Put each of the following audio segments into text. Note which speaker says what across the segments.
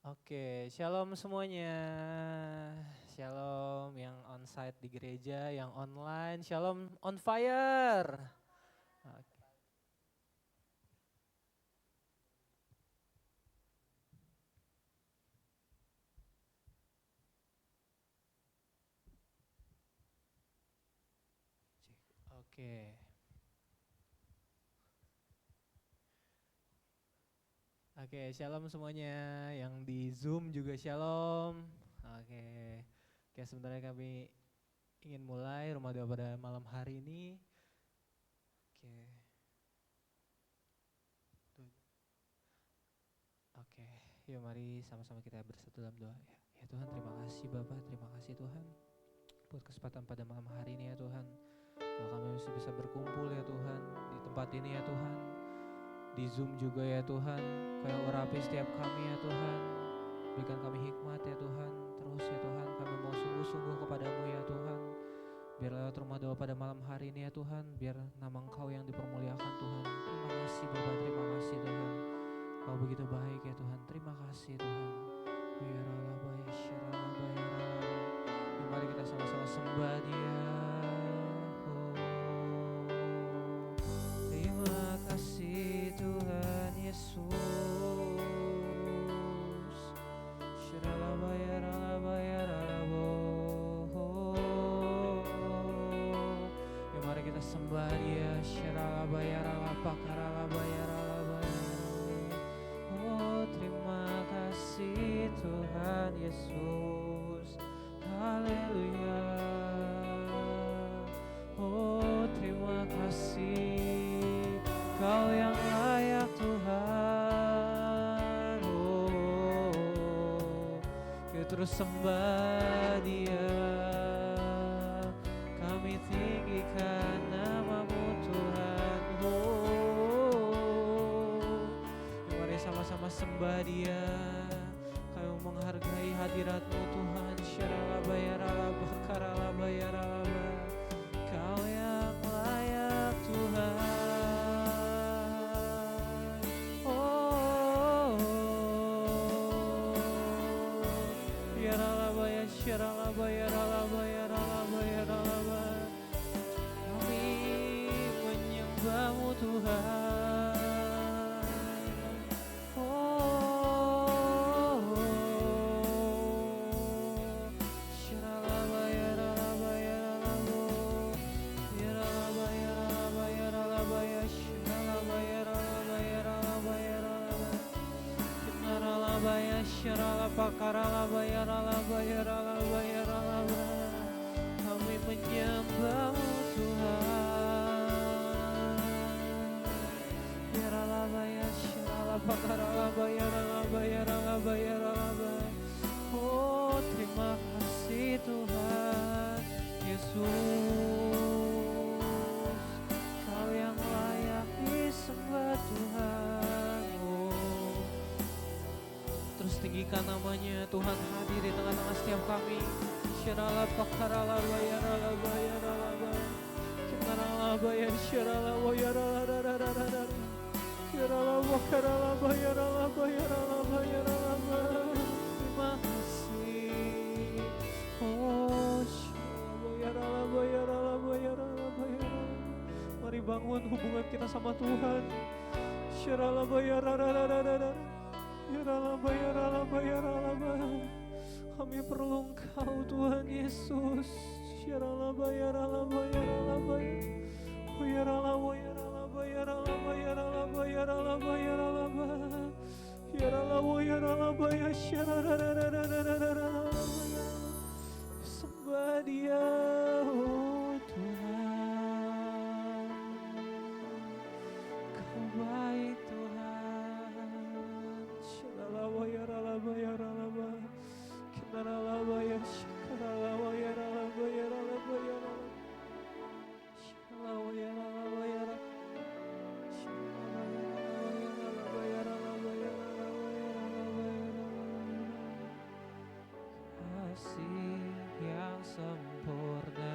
Speaker 1: Oke, shalom semuanya. Shalom yang onsite di gereja, yang online. Shalom on fire. Oke. Oke. Oke, shalom semuanya. Yang di Zoom juga shalom. Oke. Oke, sebenarnya kami ingin mulai Rumah Doa pada malam hari ini. Oke. Oke, yuk mari sama-sama kita bersatu dalam doa ya. Ya Tuhan, terima kasih Bapak, terima kasih Tuhan buat kesempatan pada malam hari ini ya Tuhan. Bahwa kami masih bisa berkumpul ya Tuhan di tempat ini ya Tuhan. Di Zoom juga ya Tuhan. Kau urapi setiap kami ya Tuhan. Berikan kami hikmat ya Tuhan. Terus ya Tuhan, kami mau sungguh-sungguh kepadamu ya Tuhan. Biar lewat rumah doa pada malam hari ini ya Tuhan, biar nama Engkau yang dipermuliakan Tuhan. Terima kasih Bapak, terima kasih Tuhan. Kau begitu baik ya Tuhan, terima kasih Tuhan. Mari kita sama-sama sembah Dia. Terima kasih Tuhan Yesus. Ya mari kita sembah Dia. Oh terima kasih Tuhan Yesus. Haleluya. Oh terima kasih Kau yang layak Tuhan. Oh kita terus sembah Dia. Kami tinggikan nama-Mu Tuhan. Oh mari sama-sama sembah Dia. Kami menghargai hadirat-Mu Tuhan. Kau yang layak Tuhan. Oh kami menyembah-Mu Tuhan. Kami menyembah-Mu Tuhan. Oh terima kasih Tuhan Yesus. Kau yang layak disembah Tuhan. Oh terus tinggikan namanya Tuhan, hadir di tengah-tengah setiap kami. Terima kasih. Oh mari bangun hubungan kita sama Tuhan. Kami perlu Engkau Tuhan Yesus. Sembah Dia, oh Tuhan. Kau baik Tuhan. Kasih yang sempurna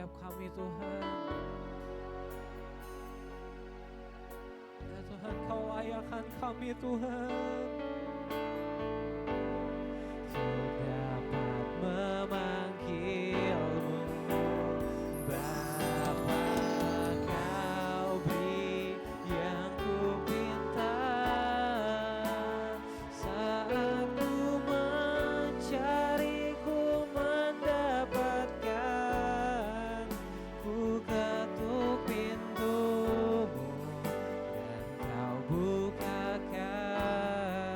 Speaker 1: setiap kami Tuhan. Ya Tuhan, Kau layakkan kami Tuhan untuk dapat memanggil-Mu Bapa. Kau beri yang ku minta saat ku mencari, ku mendapatkan. Ku ketuk pintu-Mu dan Kau bukakan.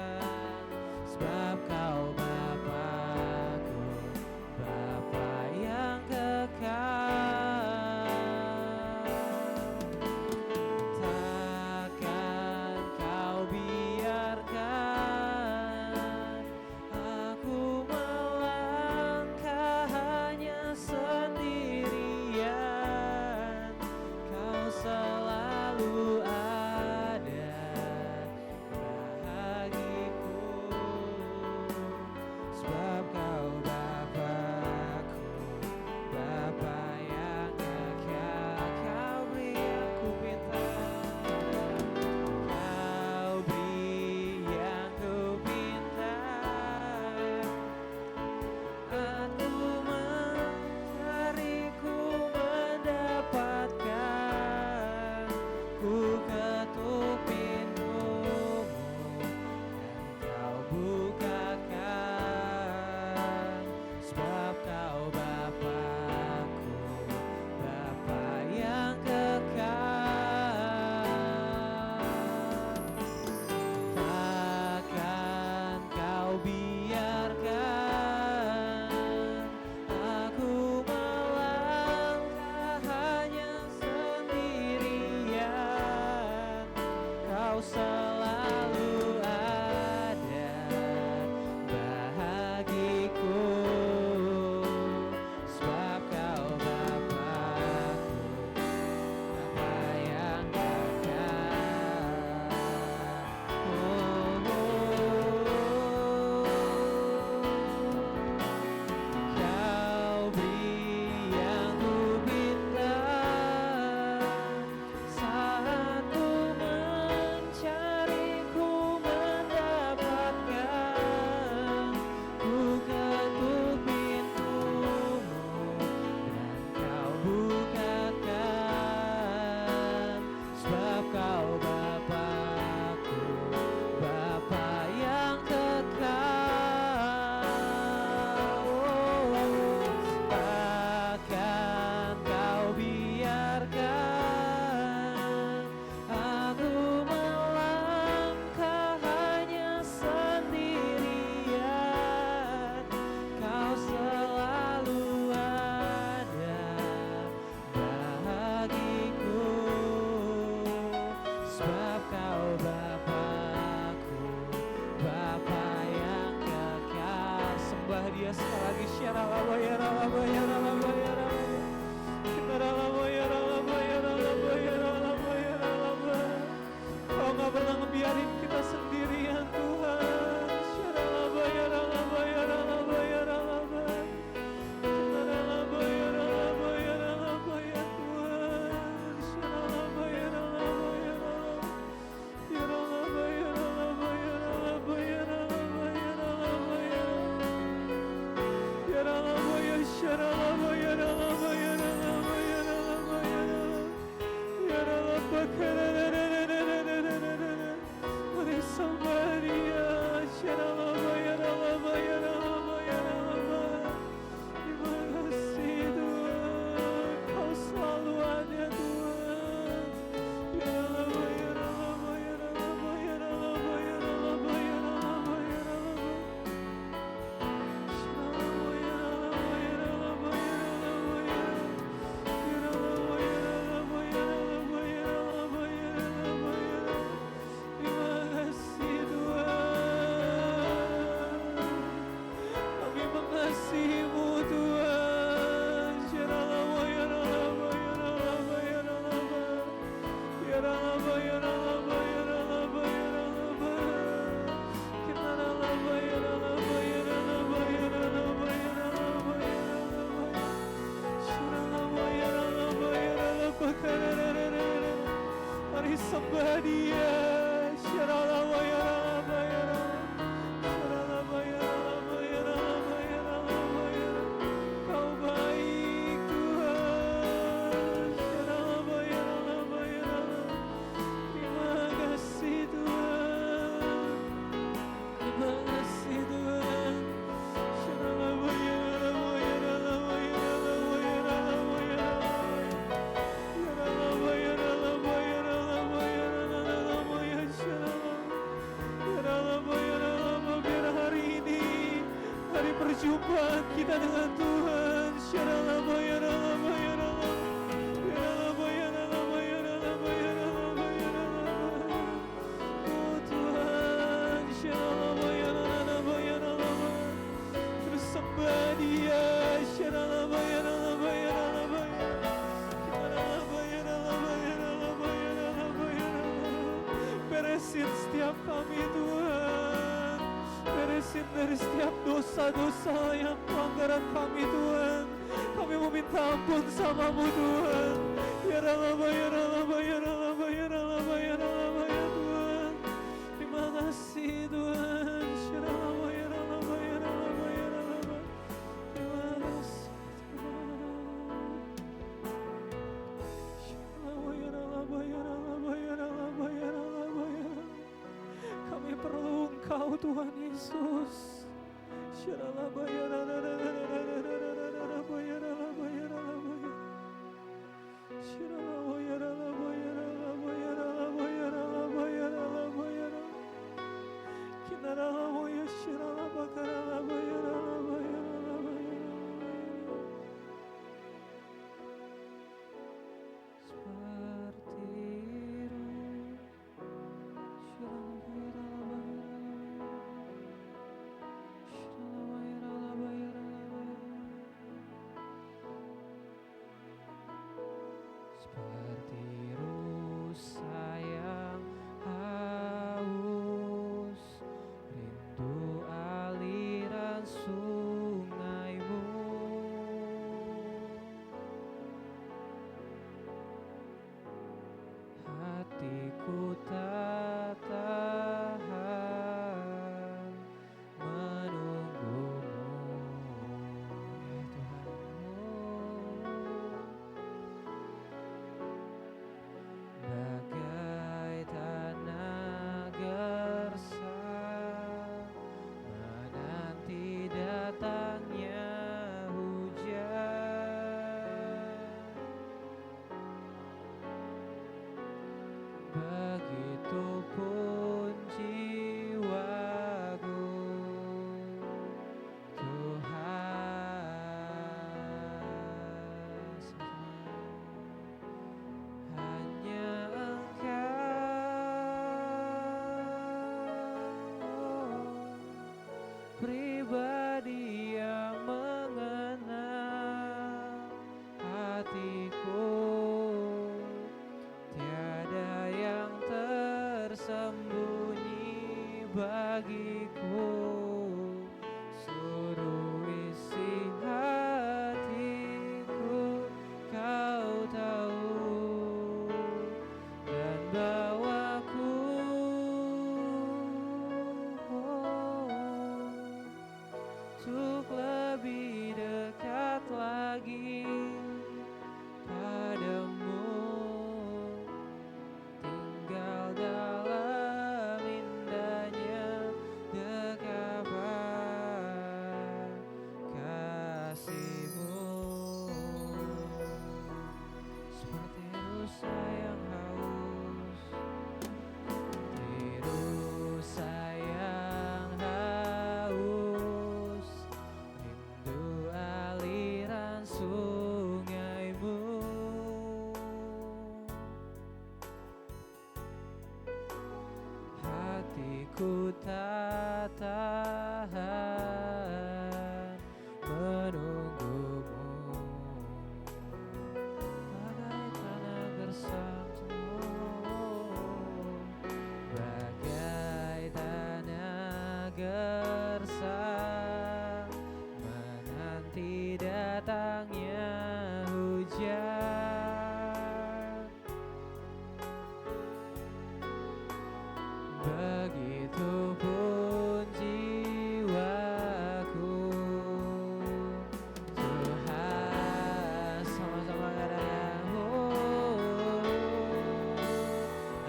Speaker 1: Mari sembah Dia. Kau baik Tuhan. Terima kasih Tuhan. Terima kasih Tuhan. Biar hari ini hari perjumpaan kita dengan Tuhan. Oh Tuhan, terus sembah Dia. Beresin setiap kami Tuhan. Beresin dari setiap dosa-dosa yang pelanggaran kami Tuhan. Kami meminta ampun sama-Mu Tuhan. Tuhan. Terima kasih Tuhan. Terima kasih Kami perlu Engkau Tuhan Yesus. Seperti rusa yang haus, rindu aliran sungai-Mu. Hatiku tak tahan menunggu-Mu, ya Tuhan. Bagai tanah gersang menanti datangnya hujan, begitupun jiwaku Tuhan. Hanya Engkau pribadi yang mengenal hatiku. Tiada yang tersembunyi bagiku. Seluruh isi hatiku Kau tahu, dan bawaku untuk lebih dekat lagi padamu, tinggal dalam indahnya dekapan kasih-Mu. Seperti rusa yang haus, seperti rusa yang haus, rindu aliran sungai-Mu. Hatiku tak tahan menunggu-Mu, bagai tanah gersang, bagai tanah gersang menanti datangnya hujan, itu pun jiwaku. Tuhan, sama-sama katakan,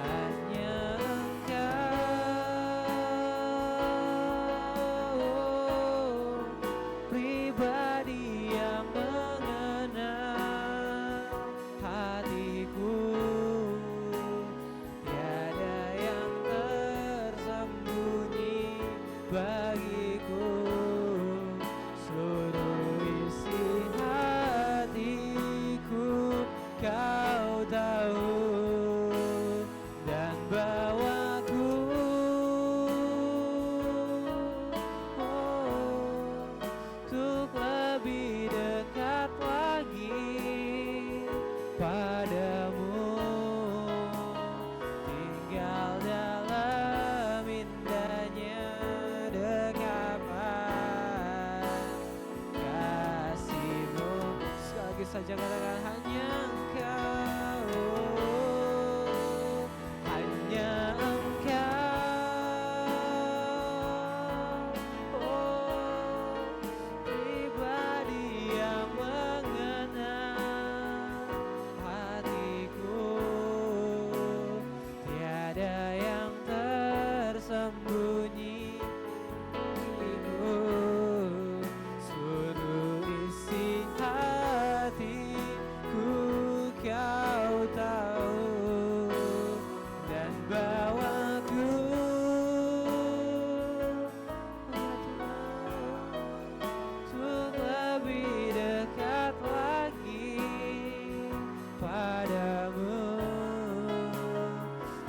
Speaker 1: hanya Engkau pribadi yang mengenal hatiku. Tiada yang tersembunyi bagiku. Seluruh isi hatiku Kau tahu dan bawaku untuk lebih dekat lagi padamu, tinggal dalam indahnya dekapan kasih-Mu. Sekali lagi saja katakan, hanya Engkau pribadi yang mengenal hatiku. Tiada yang tersembunyi bagiku. Seluruh isi hatiku Kau tahu dan bawaku untuk lebih dekat lagi padamu,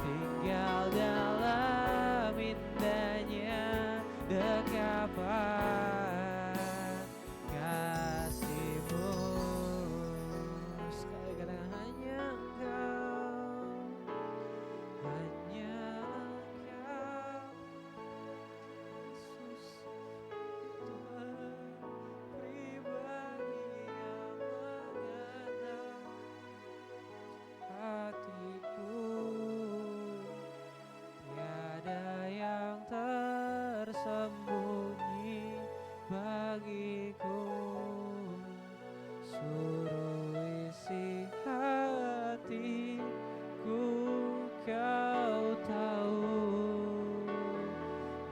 Speaker 1: tinggal dalam indahnya dekapan kasih-Mu. Sekali katakan, hanya Engkau, hanya Engkau, Yesus, Tuhan pribadi yang mengenal hatiku. Tiada yang tersembunyi bagiku. Seluruh isi hatiku Kau tahu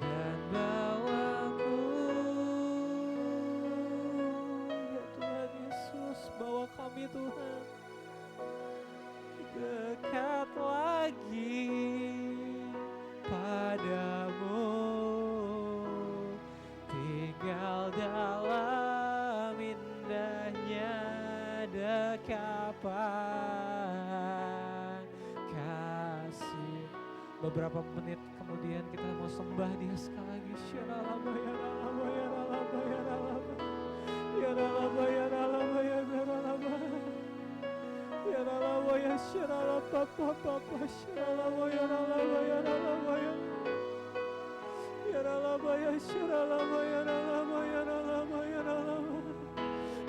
Speaker 1: dan bawaku. Ya Tuhan Yesus, bawa kami Tuhan dekat lagi padamu, tinggal dalam indahnya dekapan kasih. Beberapa menit kemudian kita mau sembah Dia sekali lagi.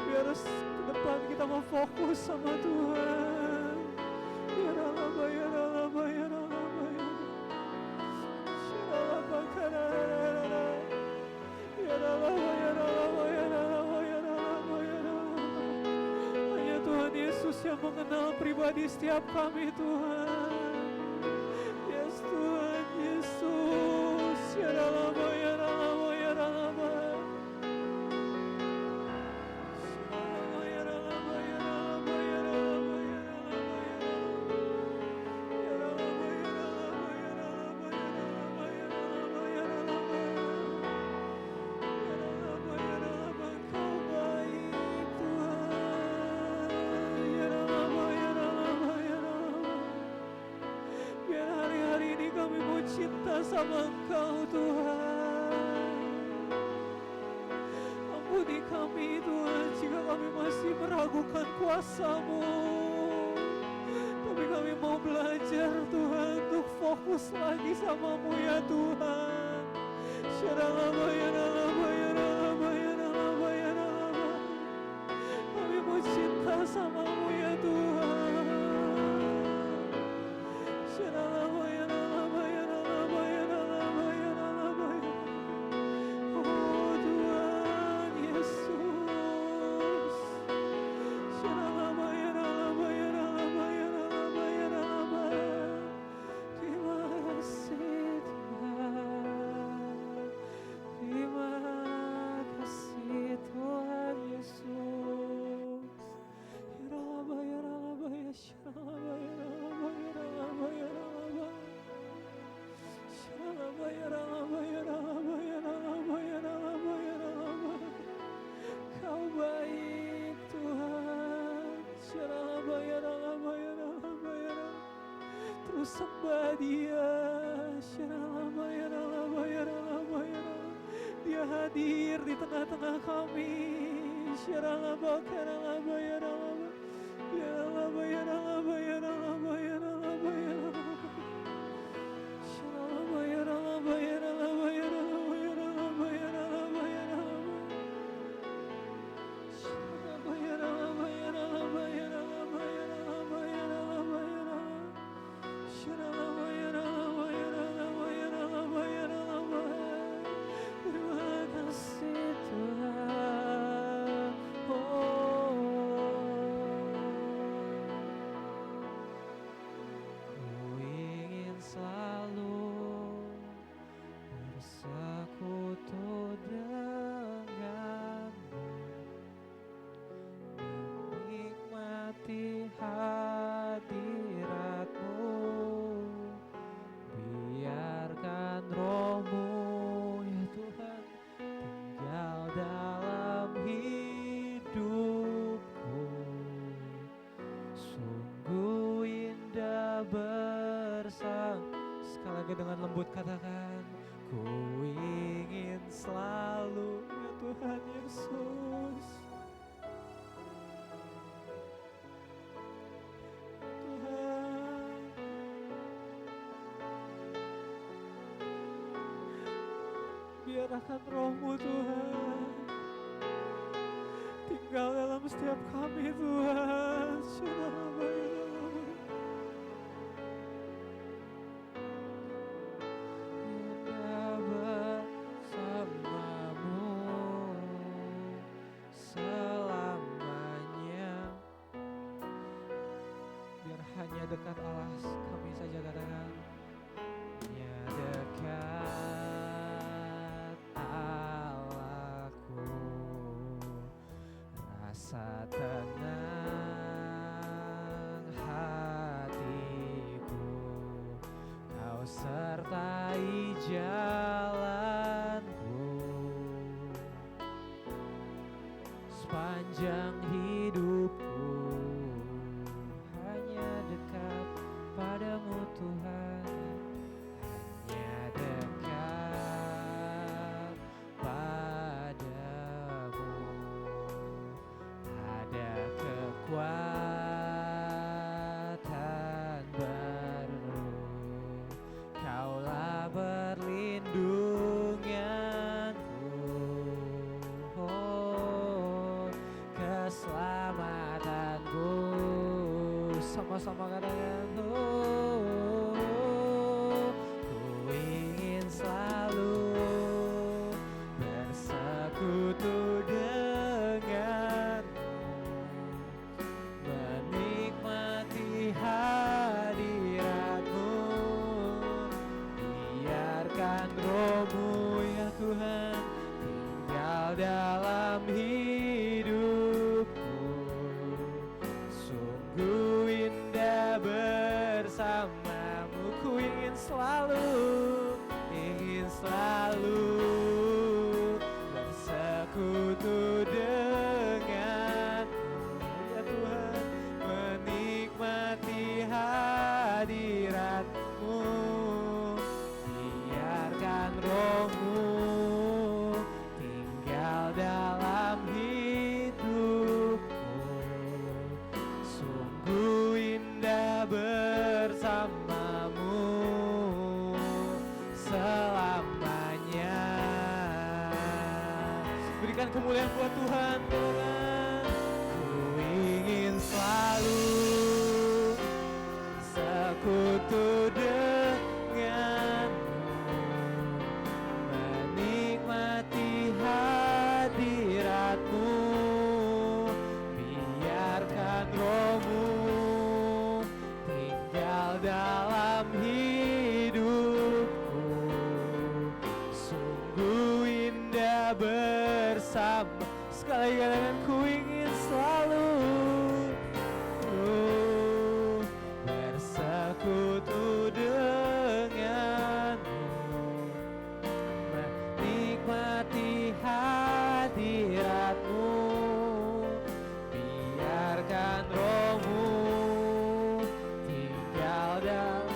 Speaker 1: Biar ke depan kita mau fokus sama Tuhan. Hanya Tuhan Yesus yang mengenal pribadi setiap kami Tuhan. Yes Tuhan Yesus. Sama Engkau Tuhan. Ampuni kami Tuhan jika kami masih meragukan kuasa-Mu. Tapi kami mau belajar Tuhan untuk fokus lagi sama-Mu ya Tuhan. Kami mau cinta sama-Mu ya Tuhan. Ku sembah Dia. Dia hadir di tengah-tengah kami. Dengan lembut katakan, ku ingin selalu, ya Tuhan Yesus. Tuhan, biarkan Roh-Mu Tuhan tinggal dalam setiap kami Tuhan. Dekat Allah kami saja katakan, hanya dekat Allahku, rasa tenang hatiku, Kau sertai jalanku sepanjang hidupku. Padamu Tuhan, hanya dekat padamu, ada kekuatan baru, Kaulah perlindunganku, oh, keselamatanku. Sama-sama katakan, ku ingin selalu bersekutu denganmu, menikmati hadiratmu, biarkan Roh-Mu ya Tuhan tinggal dalam hidupku, sungguh indah bersamamu. Ku ingin selalu bersekutu denganmu ya Tuhan, menikmati hadiratmu, biarkan Roh-Mu tinggal dalam hidupku, sungguh indah bersamamu selamanya. Berikan kemuliaan buat Tuhan. Ku ingin selalu sekutu denganmu, menikmati hadiratmu, biarkan Roh-Mu tinggal dalam hidupku, sungguh indah bersama. Sekali katakan, ku ingin selalu bersekutu denganmu, menikmati hadiratmu, biarkan Roh-Mu tinggal dalam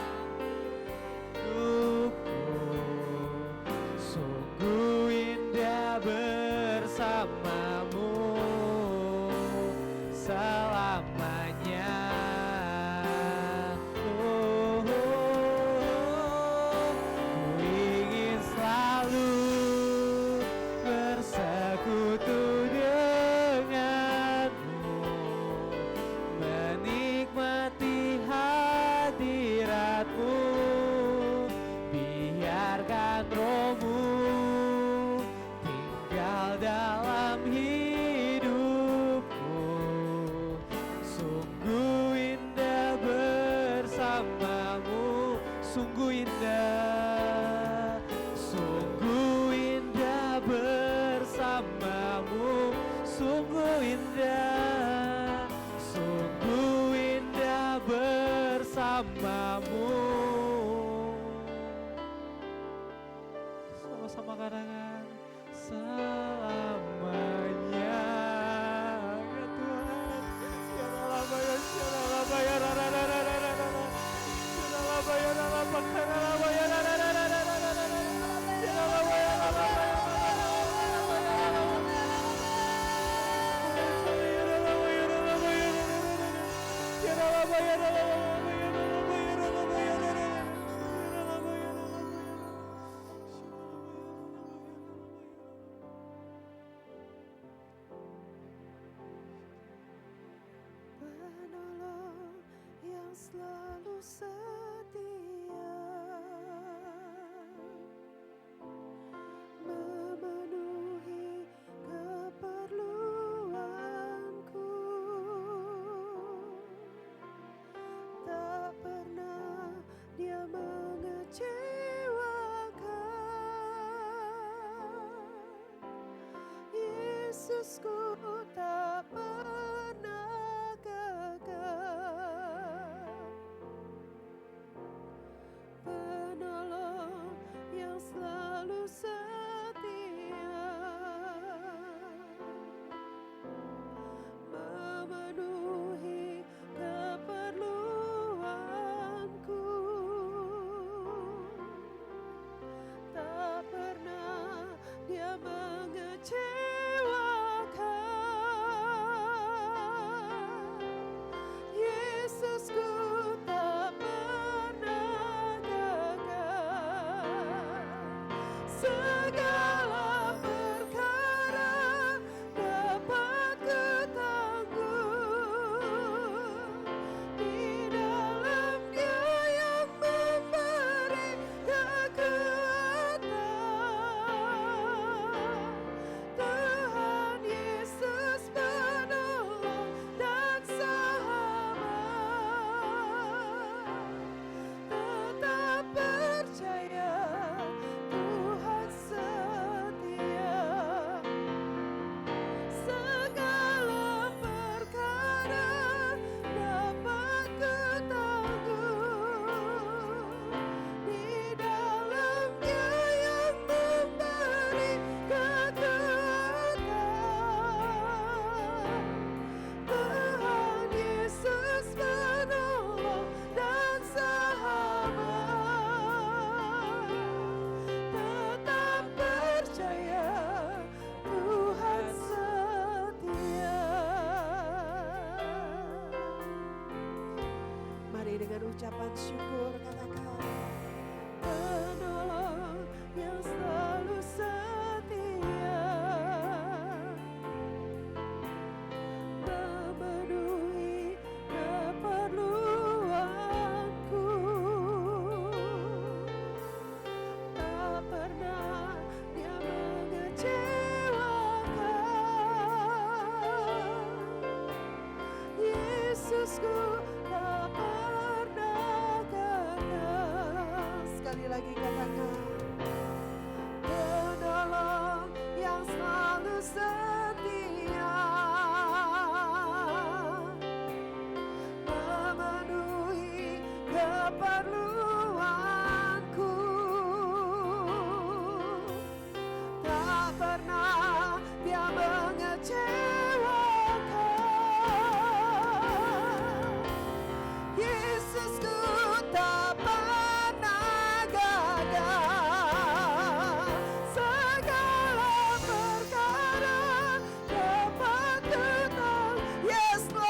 Speaker 1: bersamamu sungguh indah, sungguh indah bersamamu, sungguh indah, sungguh indah bersamamu. Sama-sama katakan selamanya ya Tuhan. Ya Rama ya Rama ya Rama ya Rama ya Rama ya
Speaker 2: Penolong yang selalu setia, memenuhi keperluanku, tak pernah dia mengecewakan. Yesusku tak pernah gagal. Penolong yang selalu setia, memenuhi keperluanku, tak pernah dia mengecewakan. Yesusku tak pernah gagal. Segala perkara dapat kutanggung di dalam Dia yang memberi kekuatan. Tuhan Yesus penolong dan sahabat, tetap percaya Tuhan setia. Segala perkara dapat kutanggung di dalam Dia yang memberi kekuatan. Tuhan Yesus penolong dan sahabat, tetap percaya Tuhan setia. Mari dengan ucapan syukur katakan, penolong yang selalu setia, memenuhi keperluanku, tak pernah dia mengecewakan. Yesusku tak pernah gagal. Sekali lagi katakan, penolong yang selalu setia, memenuhi keperluanku, tak pernah dia mengecewakan. Yesusku tak pernah gagal. Segala perkara dapat kutanggung. Yes Lord.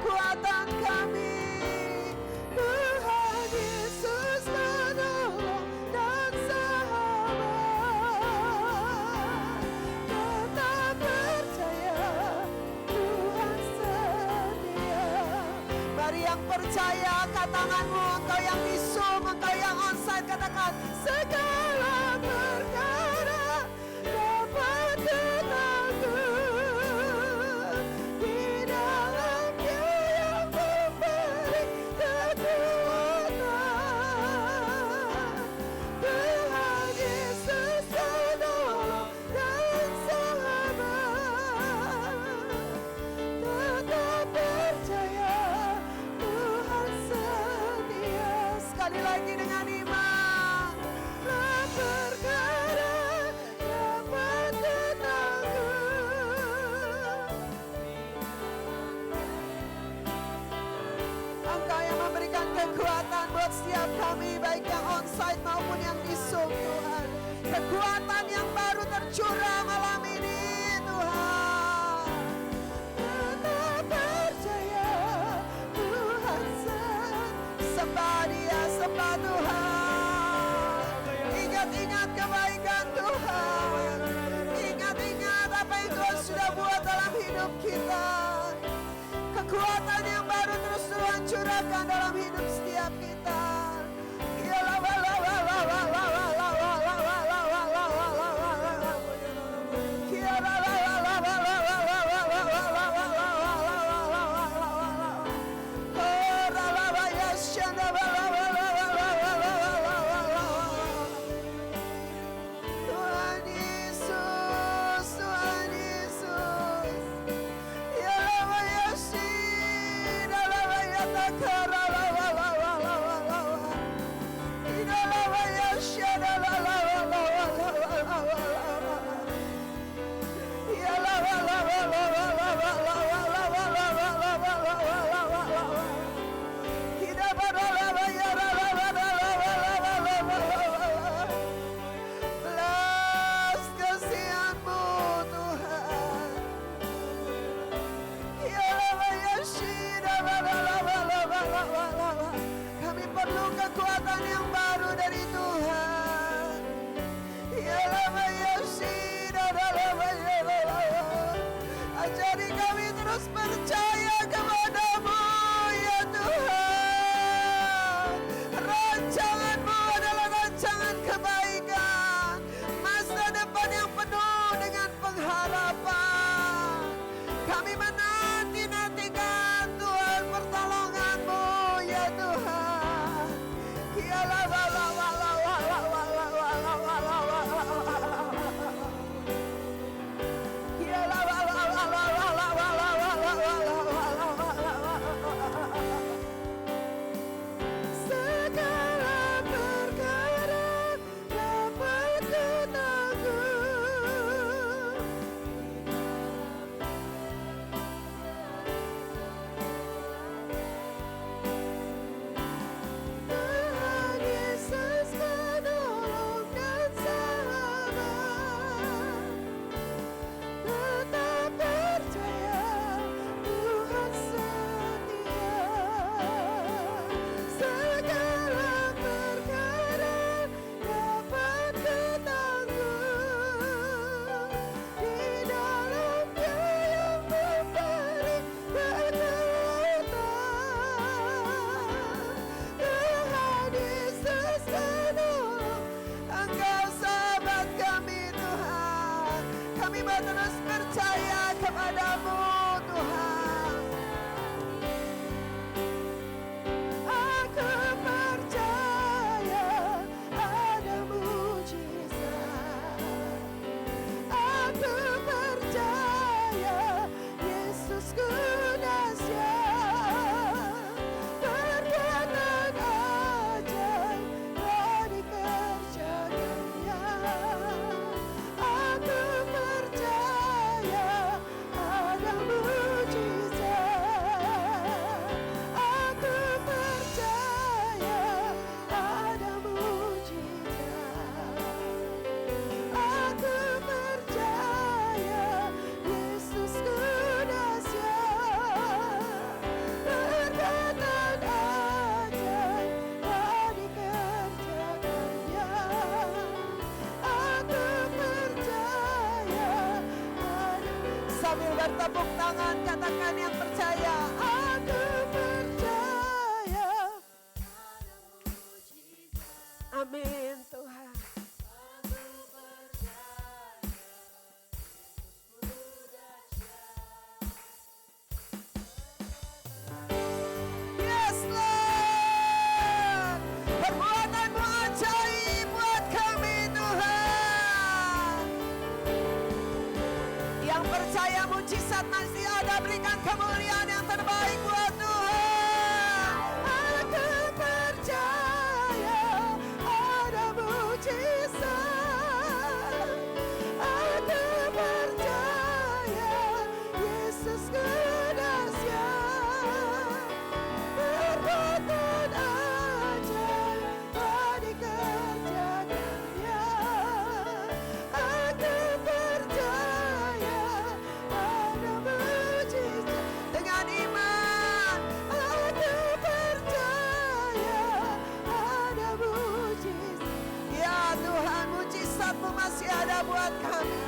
Speaker 2: kekuatan kami. Tuhan Yesus penolong dan sahabat. Tetap percaya Tuhan setia. Mari yang percaya angkat tanganmu, engkau yang di Zoom, engkau yang onsite, katakan segala perkara dapat ditanggung di dalam Dia yang memberi kekuatan. Tuhan Yesus penolong dan sahabat. Tetap percaya Tuhan setia. Sekali lagi dengan iman. Lah perkara dapat ditanggung. Engkau yang memberikan kekuatan buat setiap kami, baik yang onsite maupun yang di Zoom, Tuhan. Kekuatan yang baru tercurah malam ini, Tuhan. Tetap percaya Tuhan sembah Dia, sembah Tuhan. Ingat-ingat kebaikan Tuhan. Ingat-ingat apa yang Tuhan sudah buat dalam hidup kita. Kekuatan yang baru terus Tuhan curahkan dalam hidup setiap kita. Tuhan Yesus, Tuhan Yesus. Ya la ya si, la ya ta ka la la la la. sambil bertepuk tangan katakan yang percaya. Aku percaya. Amin Tuhan. Yes Lord, perbuatanmu ajaib buat kami Tuhan. Yang percaya mujizat masih ada, berikan kemuliaan yang terbaik buat Tuhan. Aku percaya ada mujizat. Aku percaya Yesus kedahsyat. Perbuatan ajaib telah dikerjakannya. Aku percaya ada mujizat. Dengan iman aku percaya ada mujizat. Ya Tuhan, mujizat-Mu masih ada buat kami.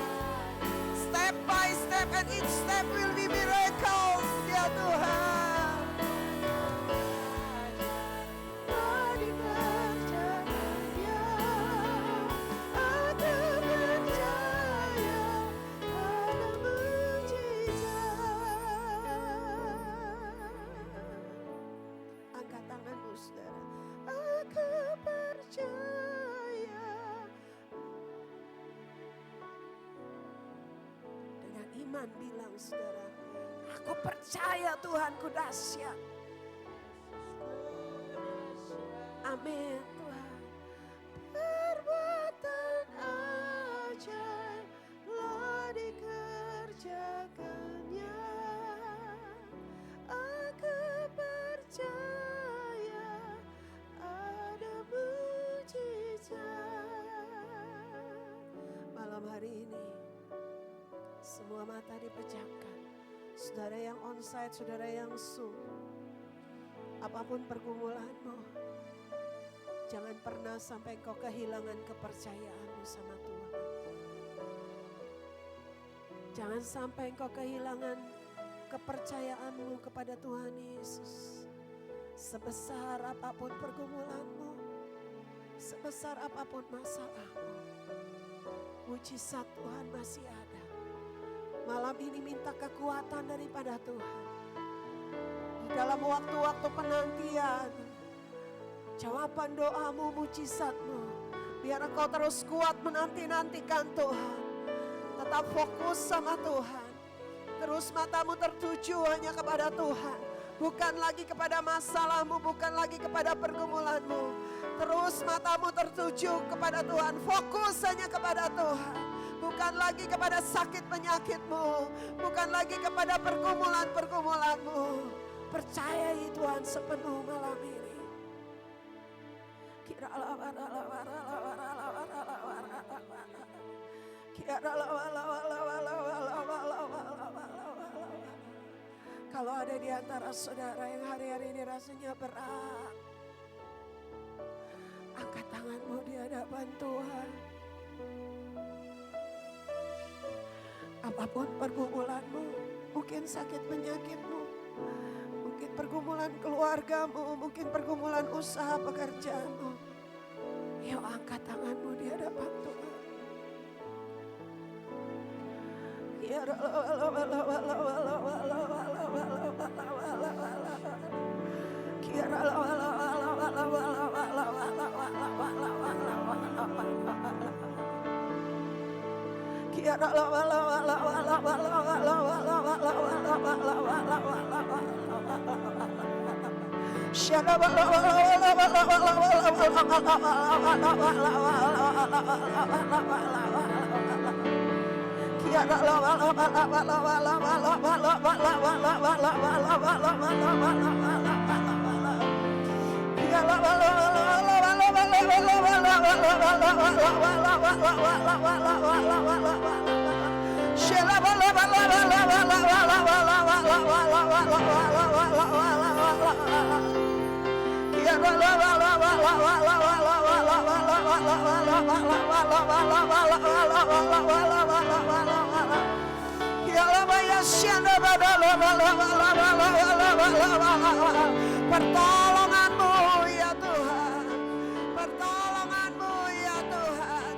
Speaker 2: Step by step and each step will be miracles ya Tuhan. Telah dikerjakannya. Aku percaya ada mujizat. Angkat tanganmu saudara. Aku percaya. Dengan iman bilang saudara, aku percaya Tuhanku dahsyat. Amin Tuhan. Perbuatan ajaib telah dikerjakannya. Aku percaya ada mujizat. Malam hari ini semua mata dipejamkan. Saudara yang onsite, saudara yang Zoom, apapun pergumulanmu, jangan pernah sampai kau kehilangan kepercayaanmu sama Tuhan. Jangan sampai kau kehilangan kepercayaanmu kepada Tuhan Yesus. Sebesar apapun pergumulanmu, sebesar apapun masalahmu, mujizat Tuhan masih ada. Malam ini minta kekuatan daripada Tuhan. Di dalam waktu-waktu penantian, jawaban doamu, mujizatmu, biar engkau terus kuat menanti-nantikan Tuhan. Tetap fokus sama Tuhan. Terus matamu tertuju hanya kepada Tuhan. Bukan lagi kepada masalahmu, bukan lagi kepada pergumulanmu. Terus matamu tertuju kepada Tuhan. Fokus hanya kepada Tuhan. Bukan lagi kepada sakit penyakitmu. Bukan lagi kepada pergumulan-pergumulanmu. Percayai Tuhan sepenuh malam ini. Kalau ada di antara saudara yang hari-hari ini rasanya berat, angkat tanganmu di hadapan Tuhan. Apapun pergumulanmu, mungkin sakit penyakitmu, mungkin pergumulan keluargamu, mungkin pergumulan usaha pekerjaanmu. Yuk angkat tanganmu di hadapan Tuhan. Pertolongan-Mu ya Tuhan, pertolongan-Mu ya Tuhan.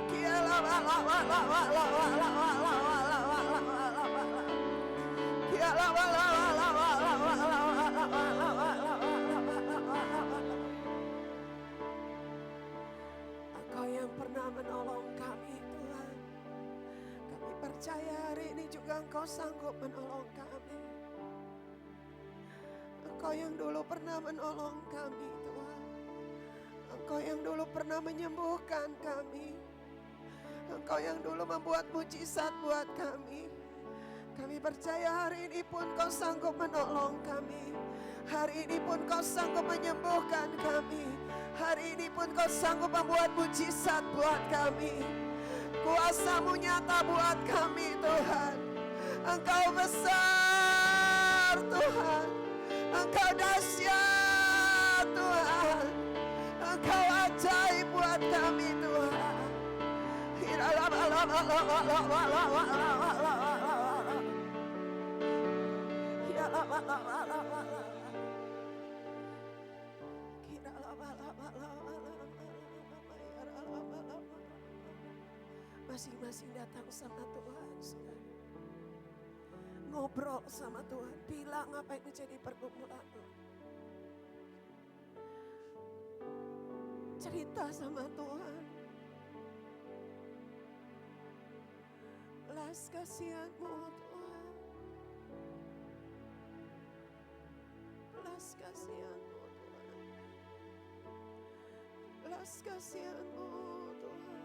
Speaker 2: Engkau yang pernah menolong kami Tuhan. Kami percaya hari ini juga Engkau sanggup menolong kami. Engkau yang dulu pernah menolong kami Tuhan. Engkau yang dulu pernah menyembuhkan kami. Engkau yang dulu membuat mujizat buat kami. Kami percaya hari ini pun Kau sanggup menolong kami. Hari ini pun Kau sanggup menyembuhkan kami. Hari ini pun Kau sanggup membuat mujizat buat kami. Kuasa-Mu nyata buat kami Tuhan. Engkau besar Tuhan. Engkau dahsyat Tuhan. Engkau ajaib buat kami Tuhan. Masing-masing datang sama Tuhan, saudara. Ngobrol sama Tuhan, bilang apa yang menjadi pergumulanmu. Cerita sama Tuhan. Belas kasihan-Mu Tuhan. Belas kasihan-Mu Tuhan. Belas kasihan-Mu Tuhan.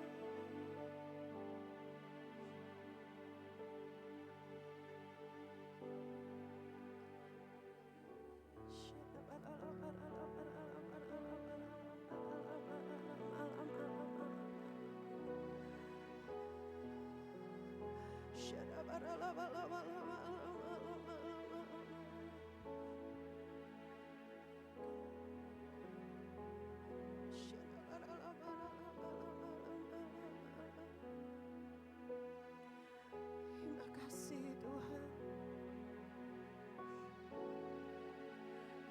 Speaker 2: Terima kasih Tuhan.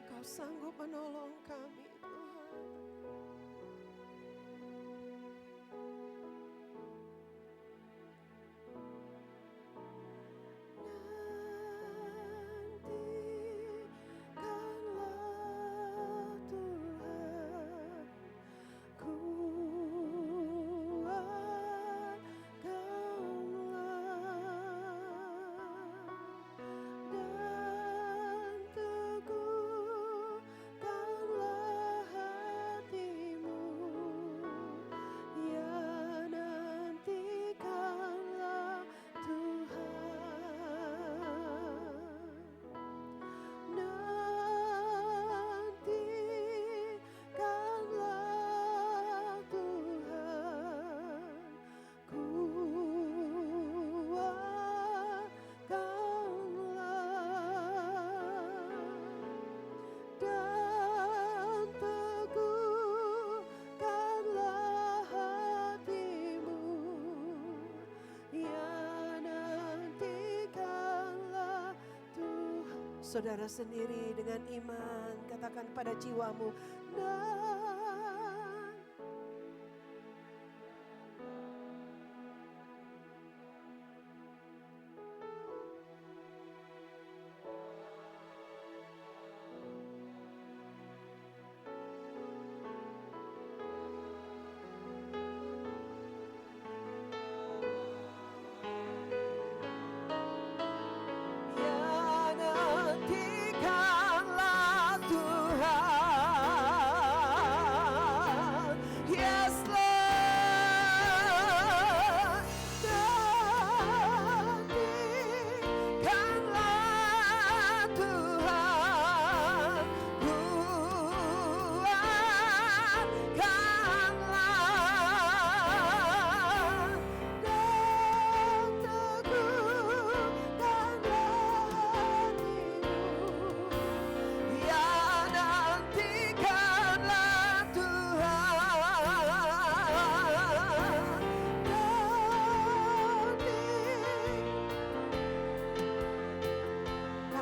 Speaker 2: Kau sanggup menolong kami Tuhan. Saudara sendiri dengan iman katakan pada jiwamu,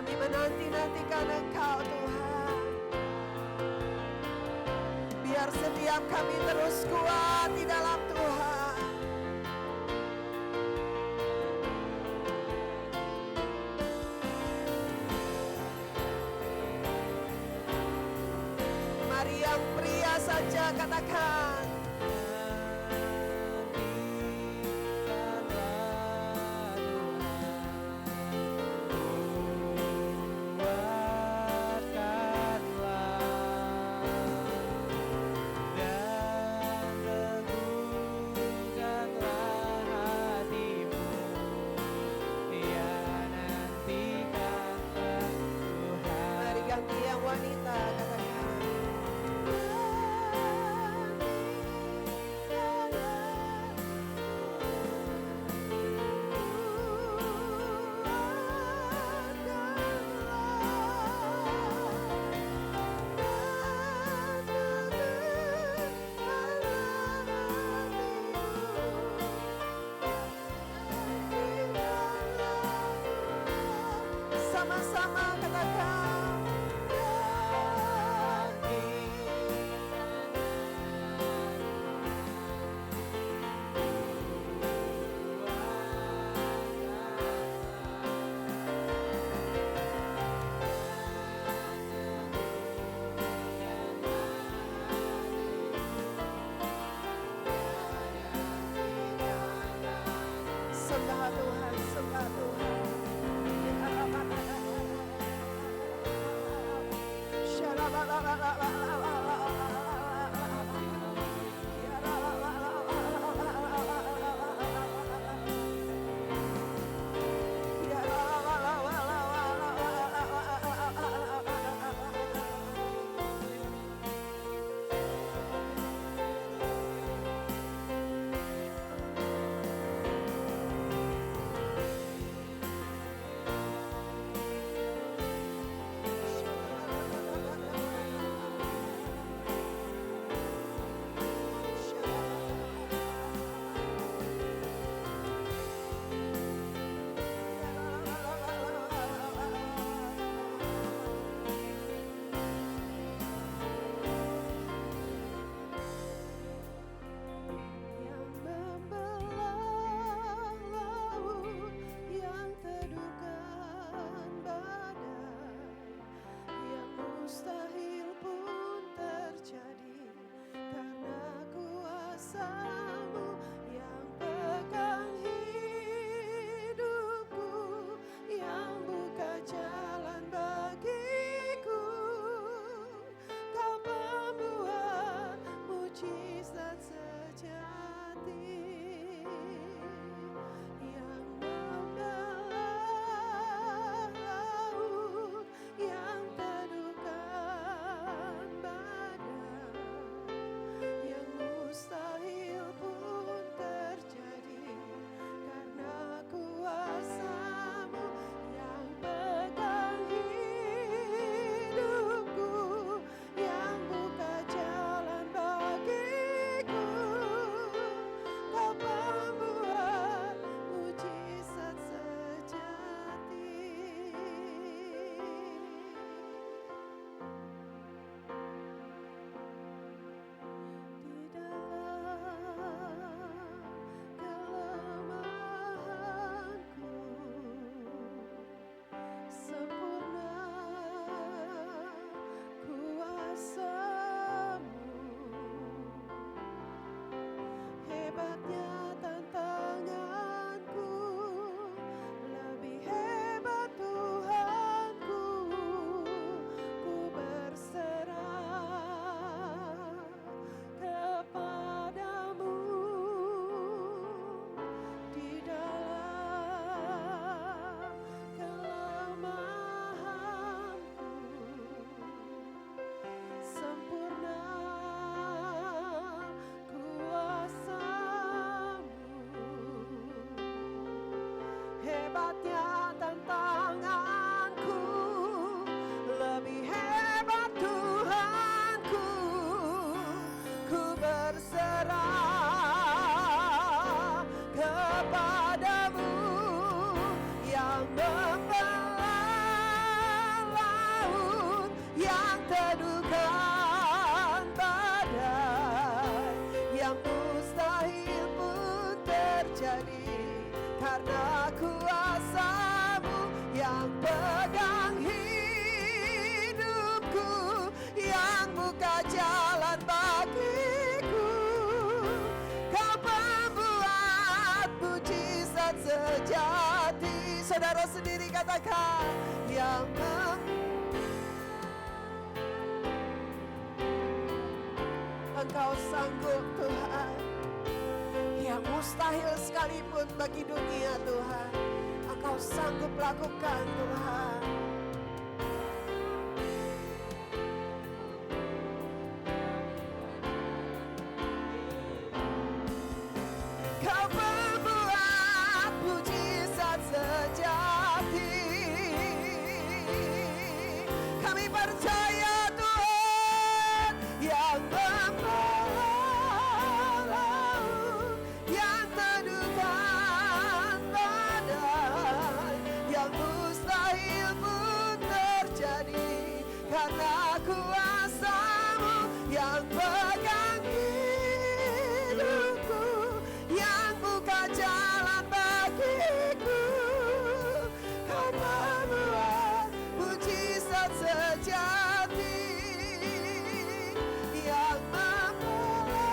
Speaker 2: Kami menanti-nantikan Engkau Tuhan. Biar setiap kami terus kuat di dalam Tuhan. Mari yang pria saja katakan. Mari ganti yang wanita katakan. Sama-sama katakan. Sembah Tuhan, sembah Tuhan. saudara sendiri katakan, yang Engkau sanggup Tuhan. Yang mustahil sekalipun bagi dunia Tuhan, Engkau sanggup lakukan Tuhan. Kau membuat mujizat sejati. Kami percaya Tuhan yang membawa laut, yang teduhkan badai, yang mustahil pun terjadi karena kuasa-Mu yang pegang hidupku, yang buka jalan bagiku. Kau membuat mujizat sejati, yang membawa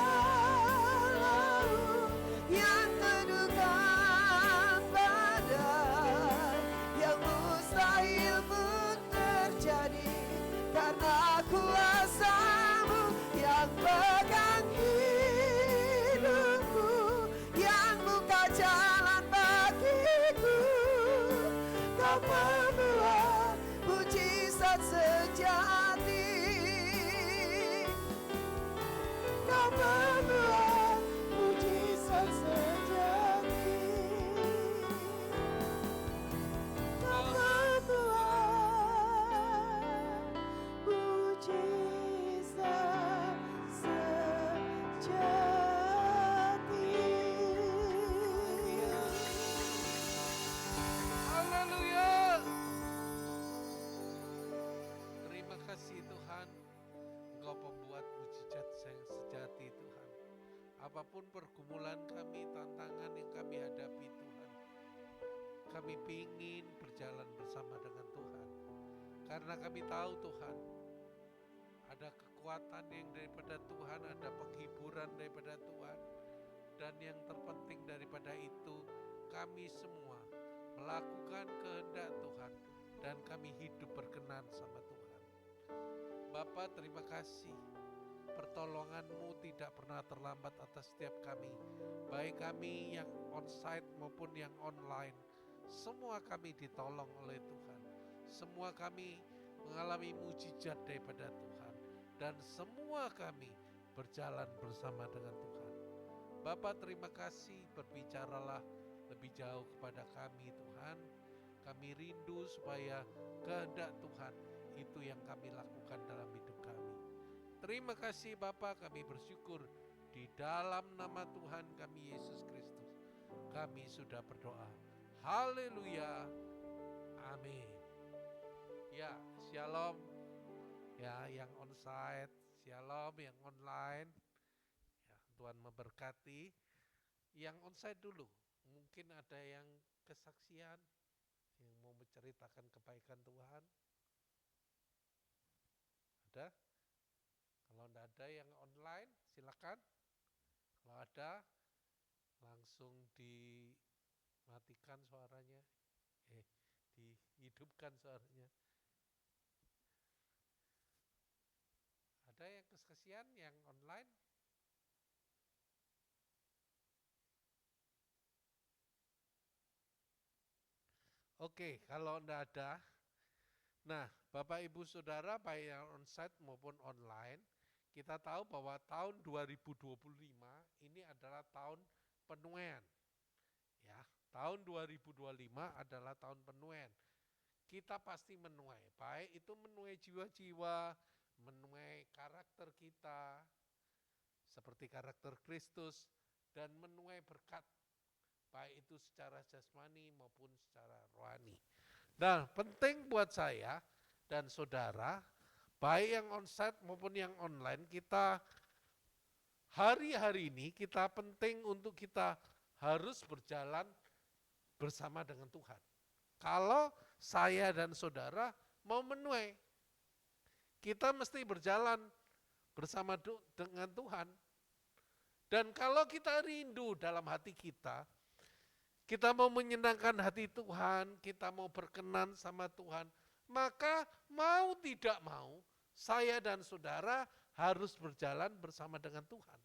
Speaker 2: laut, yang teduhkan badai, yang mustahil pun terjadi karena kuasa-Mu yang pegang hidupku, yang buka jalan bagiku. Kau membuat mujizat sejati. Kau membuat mujizat sejati. Kau membuat mujizat sejati.
Speaker 3: Haleluya. Terima kasih Tuhan, Engkau pembuat mujizat yang sejati Tuhan. Apapun pergumulan kami, tantangan yang kami hadapi Tuhan, kami ingin berjalan bersama dengan Tuhan. Karena kami tahu Tuhan, ada kekuatan yang daripada Tuhan, ada penghiburan daripada Tuhan. Dan yang terpenting daripada itu, kami semua melakukan kehendak Tuhan dan kami hidup berkenan sama Tuhan. Bapa, terima kasih. Pertolongan-Mu tidak pernah terlambat atas setiap kami, baik kami yang onsite maupun yang online. Semua kami ditolong oleh Tuhan. Semua kami mengalami mujizat daripada Tuhan, dan semua kami berjalan bersama dengan Tuhan. Bapa, terima kasih, berbicaralah lebih jauh kepada kami Tuhan. Kami rindu supaya kehendak Tuhan itu yang kami lakukan dalam hidup kami. Terima kasih Bapa, kami bersyukur di dalam nama Tuhan kami Yesus Kristus. Kami sudah berdoa. Haleluya. Amin. Ya, shalom. Ya, yang onsite, shalom, yang online. Ya, Tuhan memberkati. Yang onsite dulu, mungkin ada yang kesaksian, yang mau menceritakan kebaikan Tuhan. Ada? Kalau tidak ada yang online, silakan. Kalau ada, langsung dimatikan suaranya, dihidupkan suaranya. Ada yang kesaksian yang online? Oke, kalau tidak ada, nah Bapak Ibu Saudara baik yang onsite maupun online, kita tahu bahwa tahun 2025 ini adalah tahun penuaian. Ya, tahun 2025 adalah tahun penuaian. Kita pasti menuai, baik itu menuai jiwa-jiwa, menuai karakter kita, seperti karakter Kristus, dan menuai berkat, baik itu secara jasmani maupun secara rohani. Nah, penting buat saya dan saudara, baik yang onsite maupun yang online, kita hari-hari ini kita penting untuk kita harus berjalan bersama dengan Tuhan. Kalau saya dan saudara mau menuai, kita mesti berjalan bersama dengan Tuhan. Dan kalau kita rindu dalam hati kita, kita mau menyenangkan hati Tuhan, kita mau berkenan sama Tuhan, maka mau tidak mau, saya dan saudara harus berjalan bersama dengan Tuhan.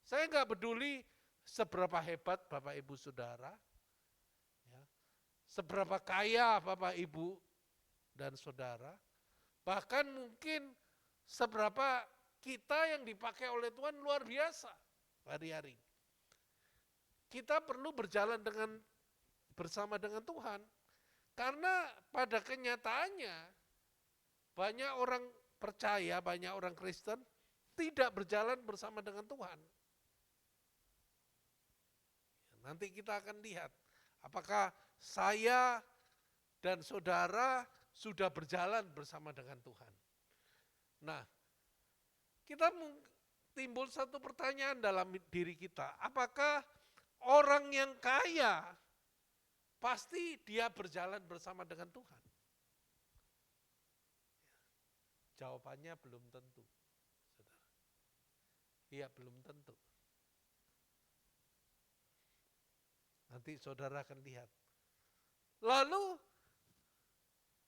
Speaker 3: Saya nggak peduli seberapa hebat Bapak Ibu Saudara, ya, seberapa kaya Bapak Ibu dan Saudara, bahkan mungkin seberapa kita yang dipakai oleh Tuhan luar biasa hari-hari. Kita perlu berjalan bersama dengan Tuhan, karena pada kenyataannya banyak orang percaya, banyak orang Kristen tidak berjalan bersama dengan Tuhan. Nanti kita akan lihat apakah saya dan saudara sudah berjalan bersama dengan Tuhan. Nah, kita timbul satu pertanyaan dalam diri kita, apakah orang yang kaya pasti dia berjalan bersama dengan Tuhan? Jawabannya belum tentu, saudara. Iya, belum tentu. Nanti saudara akan lihat. Lalu,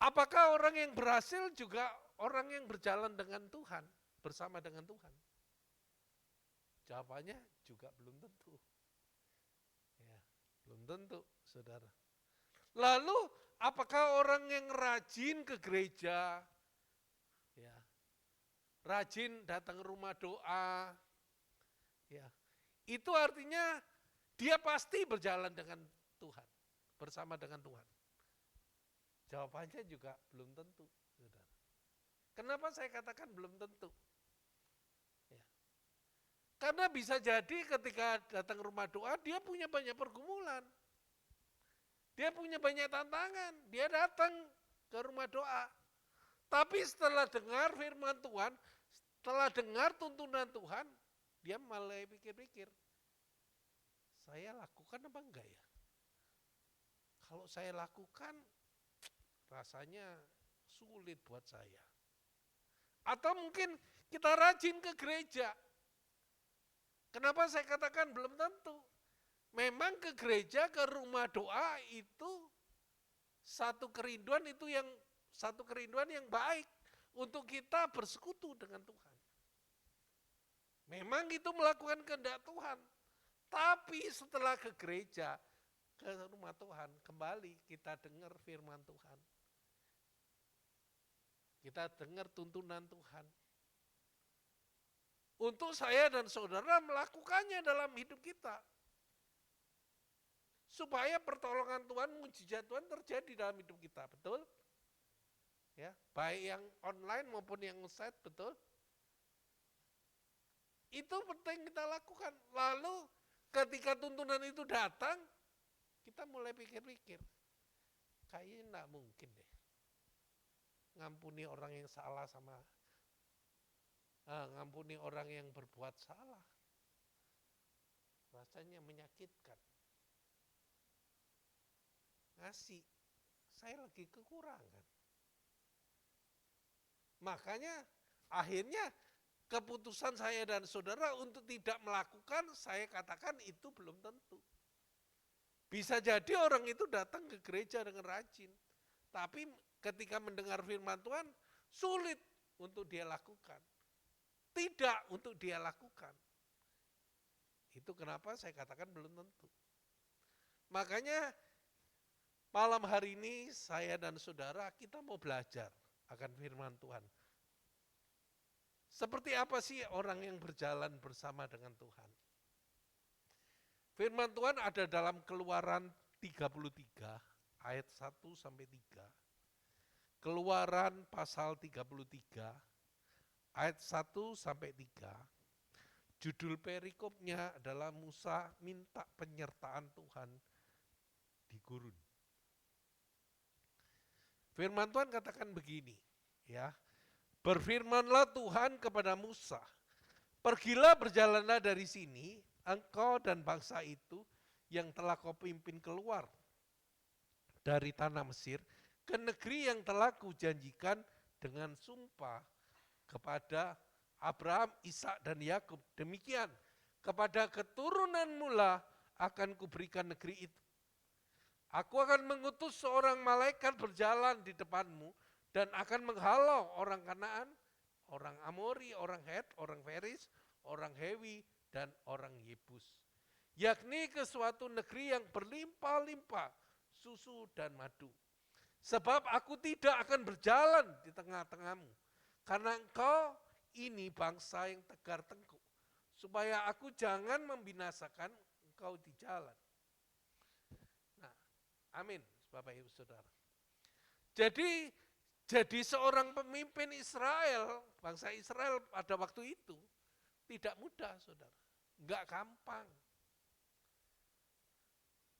Speaker 3: apakah orang yang berhasil juga orang yang berjalan dengan Tuhan, bersama dengan Tuhan? Jawabannya juga belum tentu. Ya, belum tentu, saudara. Lalu, apakah orang yang rajin ke gereja, ya, rajin datang ke rumah doa, ya, itu artinya dia pasti berjalan dengan Tuhan, bersama dengan Tuhan? Jawabannya juga belum tentu, saudara. Kenapa saya katakan belum tentu? Ya. Karena bisa jadi ketika datang ke rumah doa, dia punya banyak pergumulan. Dia punya banyak tantangan, dia datang ke rumah doa. Tapi setelah dengar firman Tuhan, setelah dengar tuntunan Tuhan, dia mulai pikir-pikir, saya lakukan apa enggak ya? Kalau saya lakukan, rasanya sulit buat saya. Atau mungkin kita rajin ke gereja. Kenapa saya katakan belum tentu? Memang ke gereja, ke rumah doa itu satu kerinduan yang baik untuk kita bersekutu dengan Tuhan. Memang itu melakukan kehendak Tuhan. Tapi setelah ke gereja, ke rumah Tuhan, kembali kita dengar firman Tuhan. Kita dengar tuntunan Tuhan. Untuk saya dan saudara melakukannya dalam hidup kita. Supaya pertolongan Tuhan, mujizat Tuhan terjadi dalam hidup kita, betul? Ya, baik yang online maupun yang onsite, betul? Itu penting kita lakukan. Lalu ketika tuntunan itu datang, kita mulai pikir-pikir, kayaknya enggak mungkin deh ngampuni orang yang salah ngampuni orang yang berbuat salah. Rasanya menyakitkan. Ngasih, saya lagi kekurangan. Makanya akhirnya keputusan saya dan saudara untuk tidak melakukan, saya katakan itu belum tentu. Bisa jadi orang itu datang ke gereja dengan rajin, tapi ketika mendengar firman Tuhan, sulit untuk dia lakukan. Tidak untuk dia lakukan. Itu kenapa saya katakan belum tentu. Makanya malam hari ini saya dan saudara kita mau belajar akan firman Tuhan. Seperti apa sih orang yang berjalan bersama dengan Tuhan? Firman Tuhan ada dalam Keluaran 33 ayat 1 sampai 3. Keluaran pasal 33 ayat 1 sampai 3. Judul perikopnya adalah Musa minta penyertaan Tuhan di gurun. Firman Tuhan katakan begini, ya. Berfirmanlah Tuhan kepada Musa, pergilah berjalanlah dari sini, engkau dan bangsa itu yang telah kau pimpin keluar dari tanah Mesir ke negeri yang telah kujanjikan dengan sumpah kepada Abraham, Ishak dan Yakub. Demikian kepada keturunanmu lah akan kuberikan negeri itu. Aku akan mengutus seorang malaikat berjalan di depanmu dan akan menghalau orang Kanaan, orang Amori, orang Het, orang Feris, orang Hewi, dan orang Yebus. Yakni ke suatu negeri yang berlimpah-limpah susu dan madu. Sebab aku tidak akan berjalan di tengah-tengahmu, karena engkau ini bangsa yang tegar tengkuk, supaya aku jangan membinasakan engkau di jalan. Nah, amin, Bapak Ibu Saudara. Jadi seorang pemimpin Israel, bangsa Israel pada waktu itu, tidak mudah, saudara. Enggak gampang.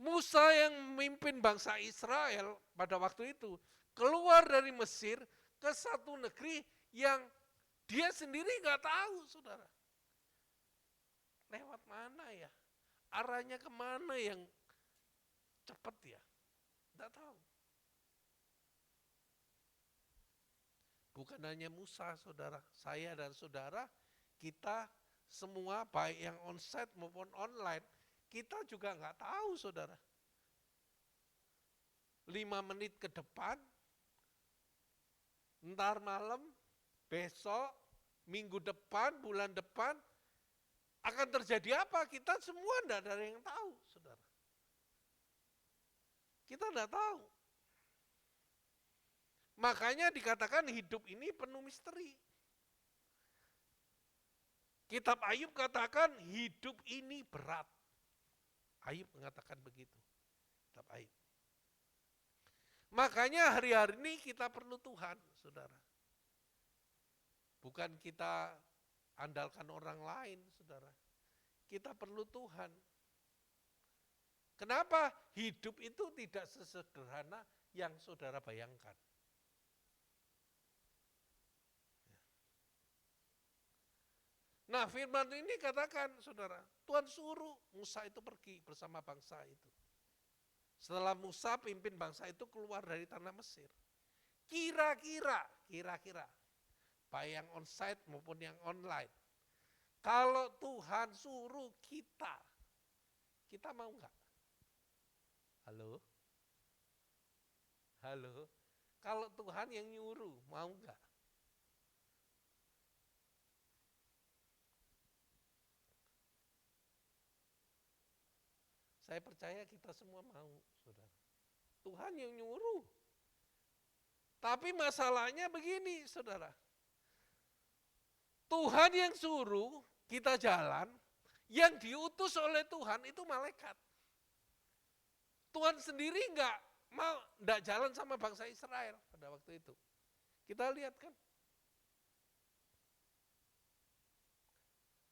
Speaker 3: Musa yang memimpin bangsa Israel pada waktu itu, keluar dari Mesir ke satu negeri yang dia sendiri enggak tahu, saudara. Lewat mana ya? Arahnya kemana yang cepat ya? Enggak tahu. Bukan hanya Musa, saudara, saya dan saudara, kita semua baik yang onsite maupun online, kita juga nggak tahu, saudara. 5 menit ke depan, ntar malam, besok, minggu depan, bulan depan, akan terjadi apa? Kita semua enggak ada yang tahu, saudara. Kita enggak tahu. Makanya dikatakan hidup ini penuh misteri. Kitab Ayub katakan hidup ini berat. Ayub mengatakan begitu. Kitab Ayub. Makanya hari-hari ini kita perlu Tuhan, saudara. Bukan kita andalkan orang lain, saudara. Kita perlu Tuhan. Kenapa? Hidup itu tidak sesederhana yang saudara bayangkan. Nah, firman ini katakan, saudara, Tuhan suruh Musa itu pergi bersama bangsa itu. Setelah Musa pimpin bangsa itu keluar dari tanah Mesir. Kira-kira, baik yang onsite maupun yang online. Kalau Tuhan suruh kita mau enggak? Halo? Kalau Tuhan yang nyuruh, mau enggak? Saya percaya kita semua mau, saudara. Tuhan yang nyuruh. Tapi masalahnya begini, saudara. Tuhan yang suruh kita jalan, yang diutus oleh Tuhan itu malaikat. Tuhan sendiri enggak jalan sama bangsa Israel pada waktu itu. Kita lihat kan.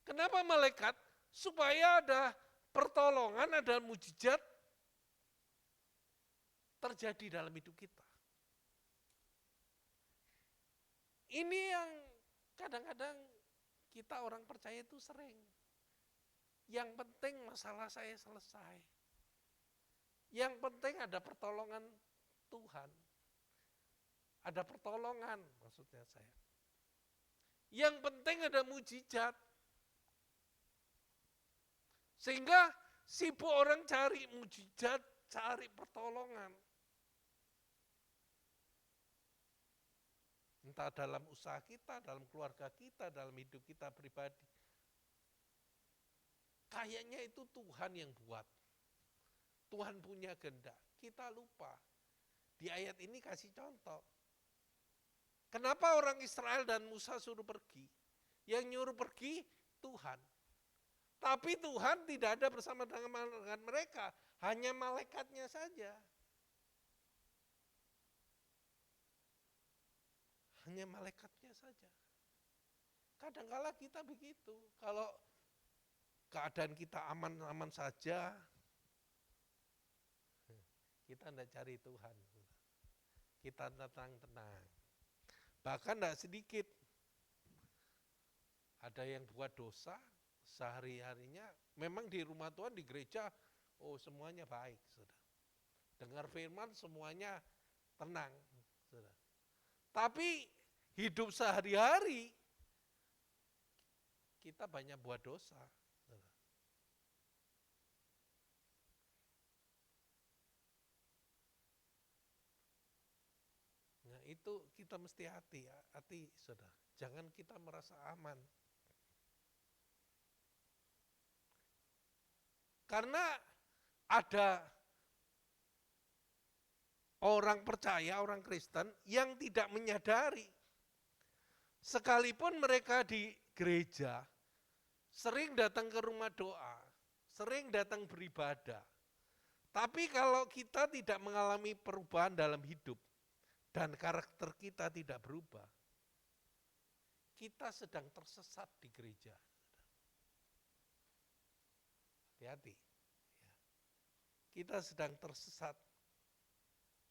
Speaker 3: Kenapa malaikat? Supaya ada pertolongan, ada mujizat terjadi dalam hidup kita. Ini yang kadang-kadang kita orang percaya itu sering. Yang penting masalah saya selesai. Yang penting ada pertolongan Tuhan. Ada pertolongan maksudnya saya. Yang penting ada mujizat. Sehingga sibuk orang cari mujizat, cari pertolongan. Entah dalam usaha kita, dalam keluarga kita, dalam hidup kita pribadi. Kayaknya itu Tuhan yang buat. Tuhan punya kehendak. Kita lupa. Di ayat ini kasih contoh. Kenapa orang Israel dan Musa suruh pergi? Yang nyuruh pergi Tuhan. Tapi Tuhan tidak ada bersama dengan mereka, hanya malaikatnya saja. Hanya malaikatnya saja. Kadang-kala kita begitu, kalau keadaan kita aman-aman saja, kita tidak cari Tuhan. Kita tenang-tenang. Bahkan tidak sedikit, ada yang buat dosa, sehari-harinya memang di rumah Tuhan, di gereja, semuanya baik, saudara. Dengar firman semuanya tenang, saudara. Tapi hidup sehari-hari kita banyak buat dosa, saudara. itu kita mesti hati, saudara. Jangan kita merasa aman. Karena ada orang percaya, orang Kristen yang tidak menyadari. Sekalipun mereka di gereja, sering datang ke rumah doa, sering datang beribadah. Tapi kalau kita tidak mengalami perubahan dalam hidup, dan karakter kita tidak berubah, kita sedang tersesat di gereja. Hati-hati. Kita sedang tersesat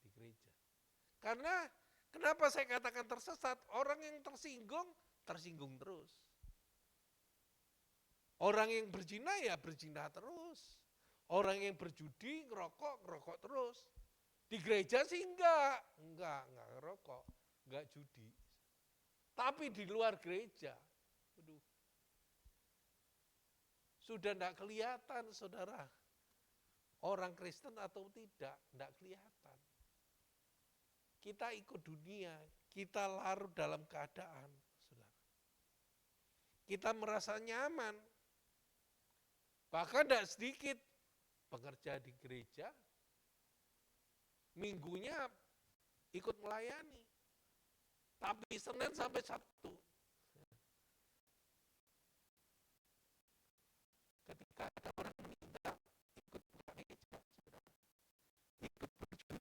Speaker 3: di gereja. Karena kenapa saya katakan tersesat? Orang yang tersinggung terus. Orang yang berzina ya berzina terus. Orang yang berjudi ngerokok terus. Di gereja sih enggak ngerokok, enggak judi. Tapi di luar gereja, sudah enggak kelihatan, saudara. Orang Kristen atau tidak kelihatan. Kita ikut dunia, kita larut dalam keadaan, saudara. Kita merasa nyaman. Bahkan tidak sedikit pekerja di gereja, minggunya ikut melayani. Tapi Senin sampai Sabtu. Ketika ada orang meninggal, ikut buka gereja. Ikut berjudi.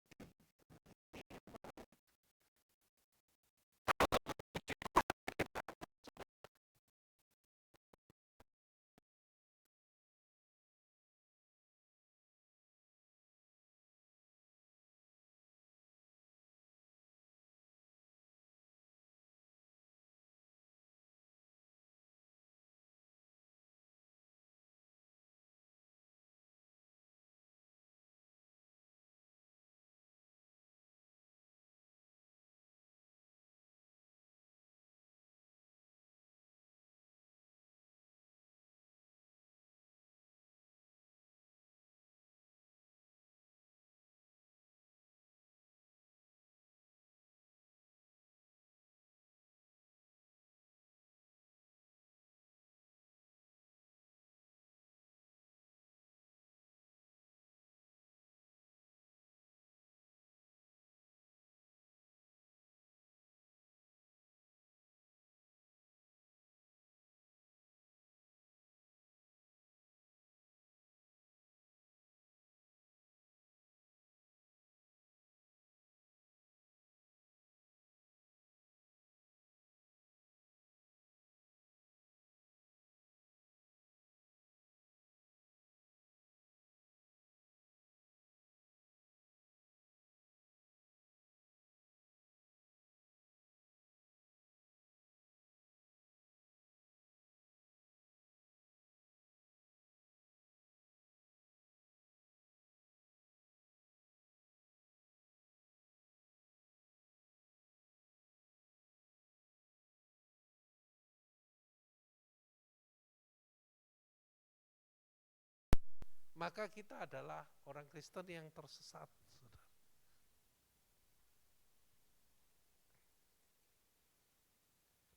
Speaker 3: Maka kita adalah orang Kristen yang tersesat, saudara.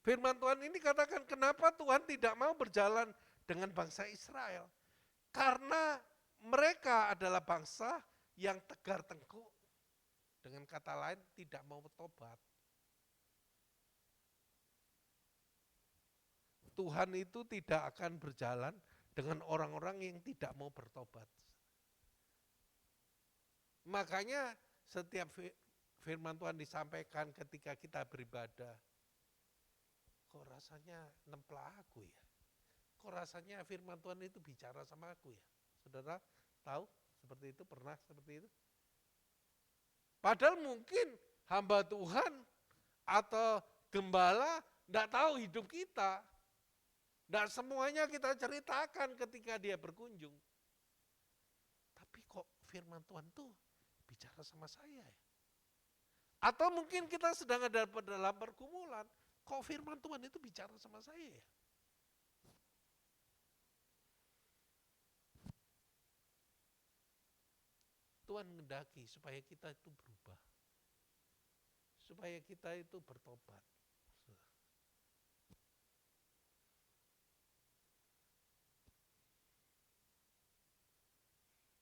Speaker 3: Firman Tuhan ini katakan, kenapa Tuhan tidak mau berjalan dengan bangsa Israel? Karena mereka adalah bangsa yang tegar tengkuk. Dengan kata lain, tidak mau bertobat. Tuhan itu tidak akan berjalan dengan orang-orang yang tidak mau bertobat. Makanya setiap firman Tuhan disampaikan ketika kita beribadah, kok rasanya nempel aku ya? Kok rasanya firman Tuhan itu bicara sama aku ya? Saudara tahu seperti itu, pernah seperti itu? Padahal mungkin hamba Tuhan atau gembala tidak tahu hidup kita. Dan semuanya kita ceritakan ketika dia berkunjung. Tapi kok firman Tuhan tuh bicara sama saya ya? Atau mungkin kita sedang ada dalam pergumulan, kok firman Tuhan itu bicara sama saya ya? Tuhan menghendaki supaya kita itu berubah. supaya kita itu bertobat.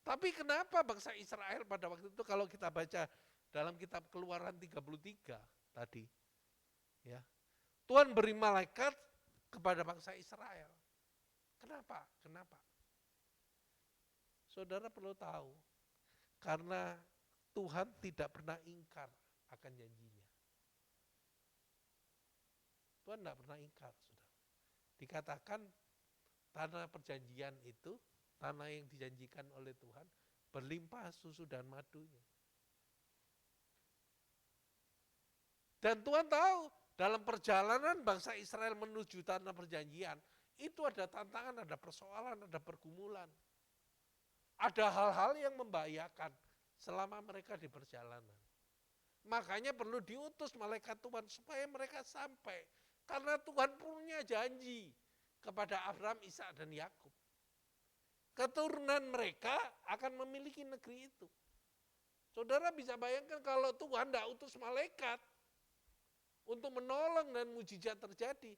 Speaker 3: Tapi kenapa bangsa Israel pada waktu itu kalau kita baca dalam kitab Keluaran 33 tadi, ya, Tuhan beri malaikat kepada bangsa Israel. Kenapa? Kenapa? Saudara perlu tahu, karena Tuhan tidak pernah ingkar akan janjinya. Tuhan tidak pernah ingkar, saudara. Dikatakan tanah perjanjian itu, tanah yang dijanjikan oleh Tuhan, berlimpah susu dan madunya. Dan Tuhan tahu, dalam perjalanan bangsa Israel menuju tanah perjanjian, itu ada tantangan, ada persoalan, ada pergumulan. Ada hal-hal yang membahayakan selama mereka di perjalanan. Makanya perlu diutus malaikat Tuhan supaya mereka sampai. Karena Tuhan punya janji kepada Abraham, Ishak dan Yakub. Keturunan mereka akan memiliki negeri itu. Saudara bisa bayangkan kalau Tuhan tidak utus malaikat untuk menolong dan mujizat terjadi,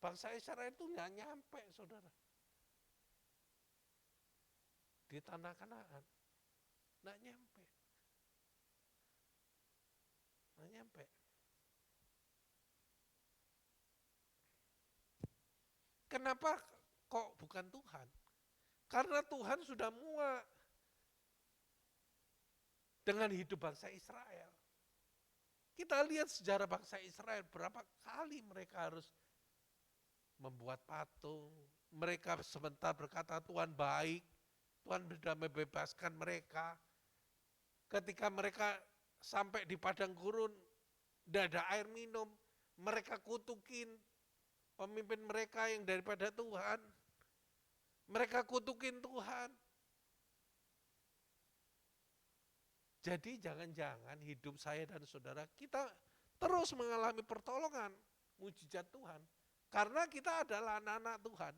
Speaker 3: bangsa Israel itu nggak nyampe, saudara. Di tanah Kanaan, nggak nyampe. Nggak nyampe. Kenapa kok bukan Tuhan? Karena Tuhan sudah muak dengan hidup bangsa Israel. Kita lihat sejarah bangsa Israel, berapa kali mereka harus membuat patung. Mereka sebentar berkata Tuhan baik, Tuhan sudah membebaskan mereka. Ketika mereka sampai di padang gurun, tidak ada air minum, mereka kutukin pemimpin mereka yang daripada Tuhan. Mereka kutukin Tuhan. Jadi jangan-jangan hidup saya dan saudara, kita terus mengalami pertolongan, mujizat Tuhan. Karena kita adalah anak-anak Tuhan.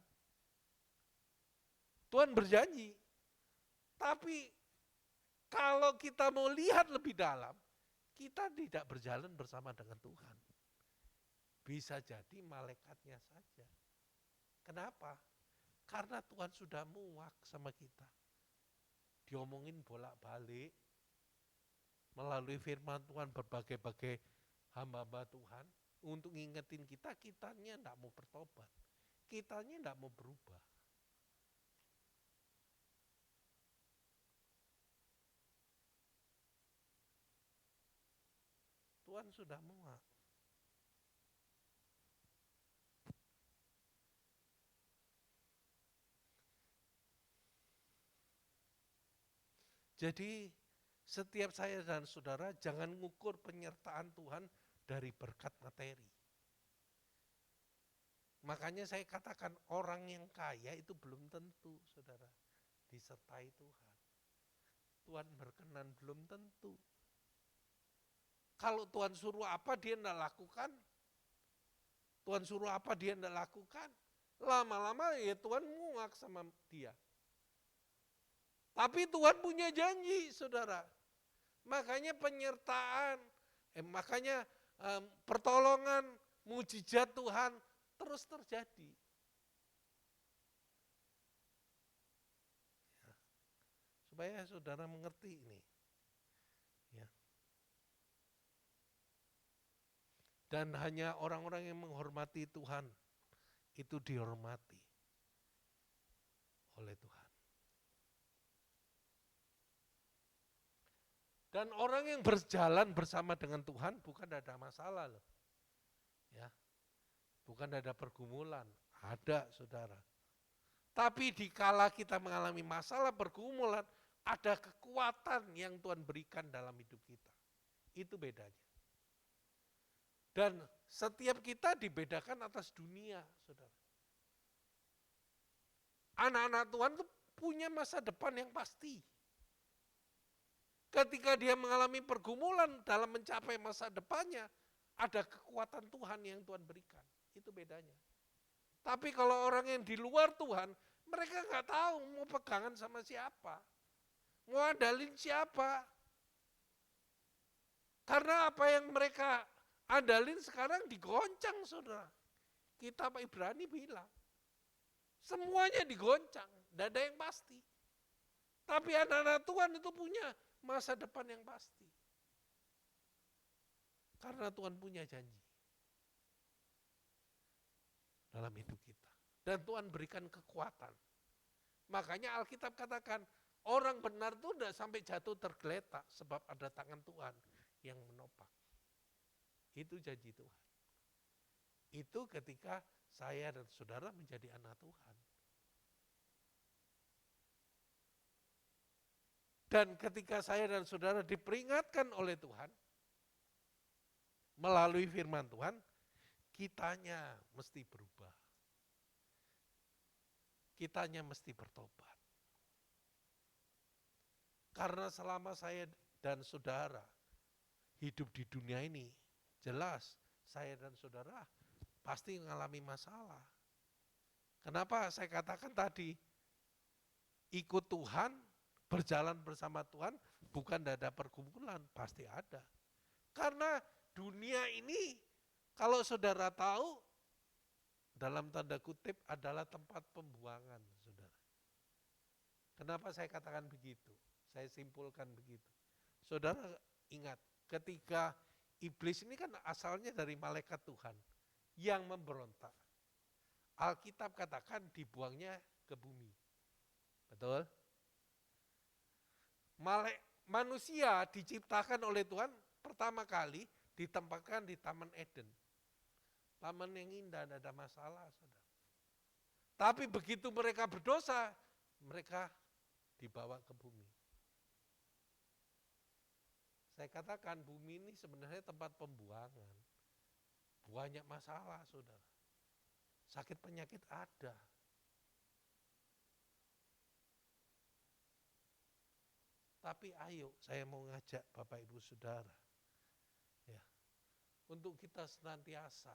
Speaker 3: Tuhan berjanji. Tapi kalau kita mau lihat lebih dalam, kita tidak berjalan bersama dengan Tuhan. Bisa jadi malaikatnya saja. Kenapa? Karena Tuhan sudah muak sama kita. Diomongin bolak-balik, melalui firman Tuhan berbagai-bagai hamba-hamba Tuhan, untuk ngingetin kita, kitanya tidak mau bertobat. Kitanya tidak mau berubah. Tuhan sudah muak. Jadi setiap saya dan saudara jangan ngukur penyertaan Tuhan dari berkat materi. Makanya saya katakan orang yang kaya itu belum tentu, saudara, disertai Tuhan. Tuhan berkenan belum tentu. Kalau Tuhan suruh apa dia tidak lakukan, Tuhan suruh apa dia tidak lakukan, lama-lama ya Tuhan muak sama dia. Tapi Tuhan punya janji, saudara. Makanya penyertaan, pertolongan, mujizat Tuhan terus terjadi. Ya. Supaya saudara mengerti ini. Ya. Dan hanya orang-orang yang menghormati Tuhan itu dihormati oleh Tuhan. Dan orang yang berjalan bersama dengan Tuhan bukan ada masalah loh. Ya. Bukan ada pergumulan, ada saudara. Tapi dikala kita mengalami masalah pergumulan, ada kekuatan yang Tuhan berikan dalam hidup kita. Itu bedanya. Dan setiap kita dibedakan atas dunia, saudara. Anak-anak Tuhan itu punya masa depan yang pasti. Ketika dia mengalami pergumulan dalam mencapai masa depannya, ada kekuatan Tuhan yang Tuhan berikan. Itu bedanya. Tapi kalau orang yang di luar Tuhan, mereka nggak tahu mau pegangan sama siapa. Mau andalin siapa. Karena apa yang mereka andalin sekarang digoncang, saudara. Kitab Ibrani bilang, semuanya digoncang, tidak ada yang pasti. Tapi anak-anak Tuhan itu punya masa depan yang pasti. Karena Tuhan punya janji dalam hidup kita. Dan Tuhan berikan kekuatan. Makanya Alkitab katakan, orang benar itu tidak sampai jatuh tergeletak, sebab ada tangan Tuhan yang menopang. Itu janji Tuhan. Itu ketika saya dan saudara menjadi anak Tuhan. Dan ketika saya dan saudara diperingatkan oleh Tuhan, melalui firman Tuhan, kitanya mesti berubah. Kitanya mesti bertobat. Karena selama saya dan saudara hidup di dunia ini, jelas saya dan saudara pasti mengalami masalah. Kenapa saya katakan tadi, ikut Tuhan, berjalan bersama Tuhan, bukan tidak ada pergumulan, pasti ada. Karena dunia ini, kalau saudara tahu, dalam tanda kutip adalah tempat pembuangan, saudara. Kenapa saya katakan begitu? Saya simpulkan begitu. Saudara ingat, ketika iblis ini kan asalnya dari malaikat Tuhan yang memberontak. Alkitab katakan dibuangnya ke bumi. Betul? Manusia diciptakan oleh Tuhan pertama kali ditempatkan di Taman Eden. Taman yang indah, tidak ada masalah, saudara. Tapi begitu mereka berdosa, mereka dibawa ke bumi. Saya katakan bumi ini sebenarnya tempat pembuangan. Banyak masalah, saudara. Sakit penyakit ada. Tapi ayo, saya mau ngajak Bapak Ibu Saudara, ya, untuk kita senantiasa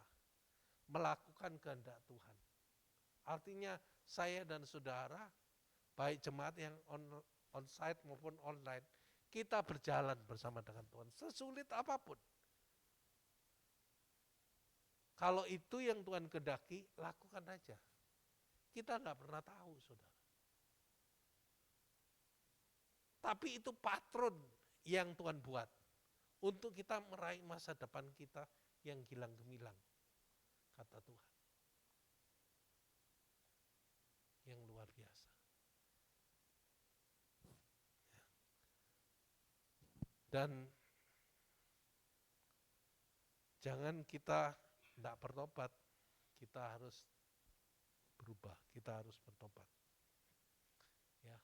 Speaker 3: melakukan kehendak Tuhan. Artinya saya dan saudara, baik jemaat yang on-site maupun online, kita berjalan bersama dengan Tuhan, sesulit apapun. Kalau itu yang Tuhan kehendaki, lakukan aja. Kita nggak pernah tahu, saudara. Tapi itu patron yang Tuhan buat untuk kita meraih masa depan kita yang gilang gemilang, kata Tuhan. Yang luar biasa. Dan jangan kita tidak bertobat, kita harus berubah, kita harus bertobat. Ya,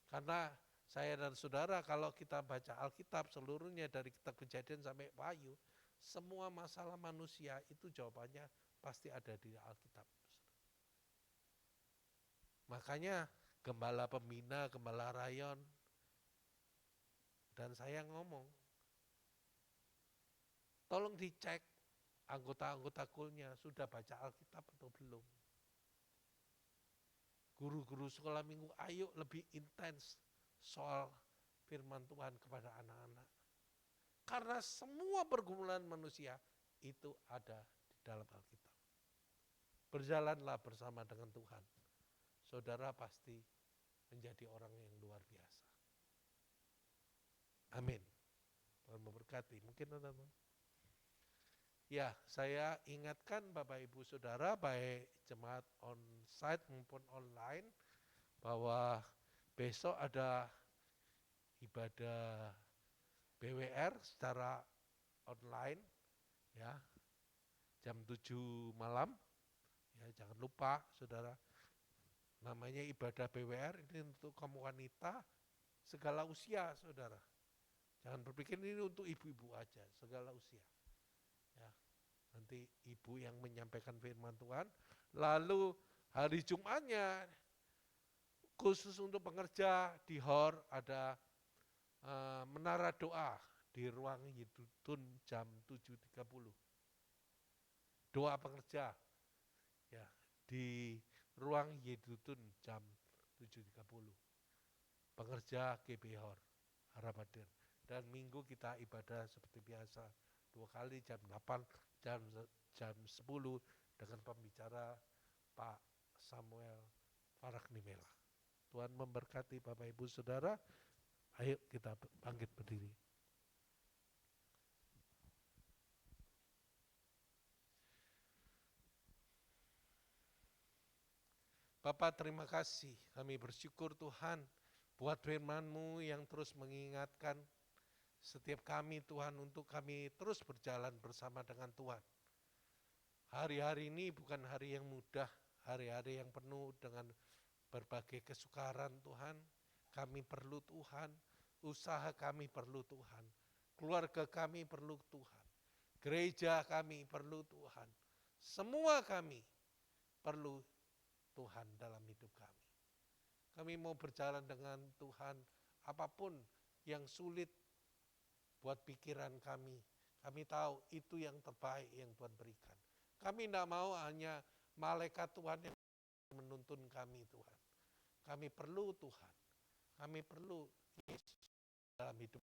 Speaker 3: karena saya dan saudara kalau kita baca Alkitab seluruhnya dari kitab Kejadian sampai Wahyu, semua masalah manusia itu jawabannya pasti ada di Alkitab. Makanya gembala pembina, gembala rayon, dan saya ngomong, tolong dicek anggota-anggota kulnya sudah baca Alkitab atau belum. Guru-guru sekolah minggu, ayo lebih intens soal firman Tuhan kepada anak-anak. Karena semua pergumulan manusia itu ada di dalam Alkitab. Berjalanlah bersama dengan Tuhan. Saudara pasti menjadi orang yang luar biasa. Amin. Tuhan memberkati. Mungkin teman-teman. Ya, saya ingatkan Bapak Ibu Saudara, baik jemaat on-site maupun online, bahwa besok ada ibadah BWR secara online, ya, jam 7 malam. Ya, jangan lupa, saudara, namanya ibadah BWR ini untuk kaum wanita segala usia, saudara. Jangan berpikir ini untuk ibu-ibu aja, segala usia. Ya, nanti ibu yang menyampaikan firman Tuhan. Lalu hari Jumatnya khusus untuk pengerja di HOR ada menara doa di ruang Yedutun jam 7.30. Doa pengerja ya di ruang Yedutun jam 7.30. Pengerja GB HOR Harapadir. Dan minggu kita ibadah seperti biasa 2 kali jam 8, jam 10 dengan pembicara Pak Samuel Faraknimela. Tuhan memberkati Bapak Ibu Saudara. Ayo kita bangkit berdiri. Bapak, terima kasih. Kami bersyukur Tuhan buat firman-Mu yang terus mengingatkan setiap kami Tuhan untuk kami terus berjalan bersama dengan Tuhan. Hari-hari ini bukan hari yang mudah, hari-hari yang penuh dengan berbagai kesukaran Tuhan. Kami perlu Tuhan, usaha kami perlu Tuhan, keluarga kami perlu Tuhan, gereja kami perlu Tuhan, semua kami perlu Tuhan dalam hidup kami. Kami mau berjalan dengan Tuhan, apapun yang sulit buat pikiran kami. Kami tahu itu yang terbaik yang Tuhan berikan. Kami tidak mau hanya malaikat Tuhan yang menuntun kami Tuhan. Kami perlu Tuhan. Kami perlu Yesus dalam hidup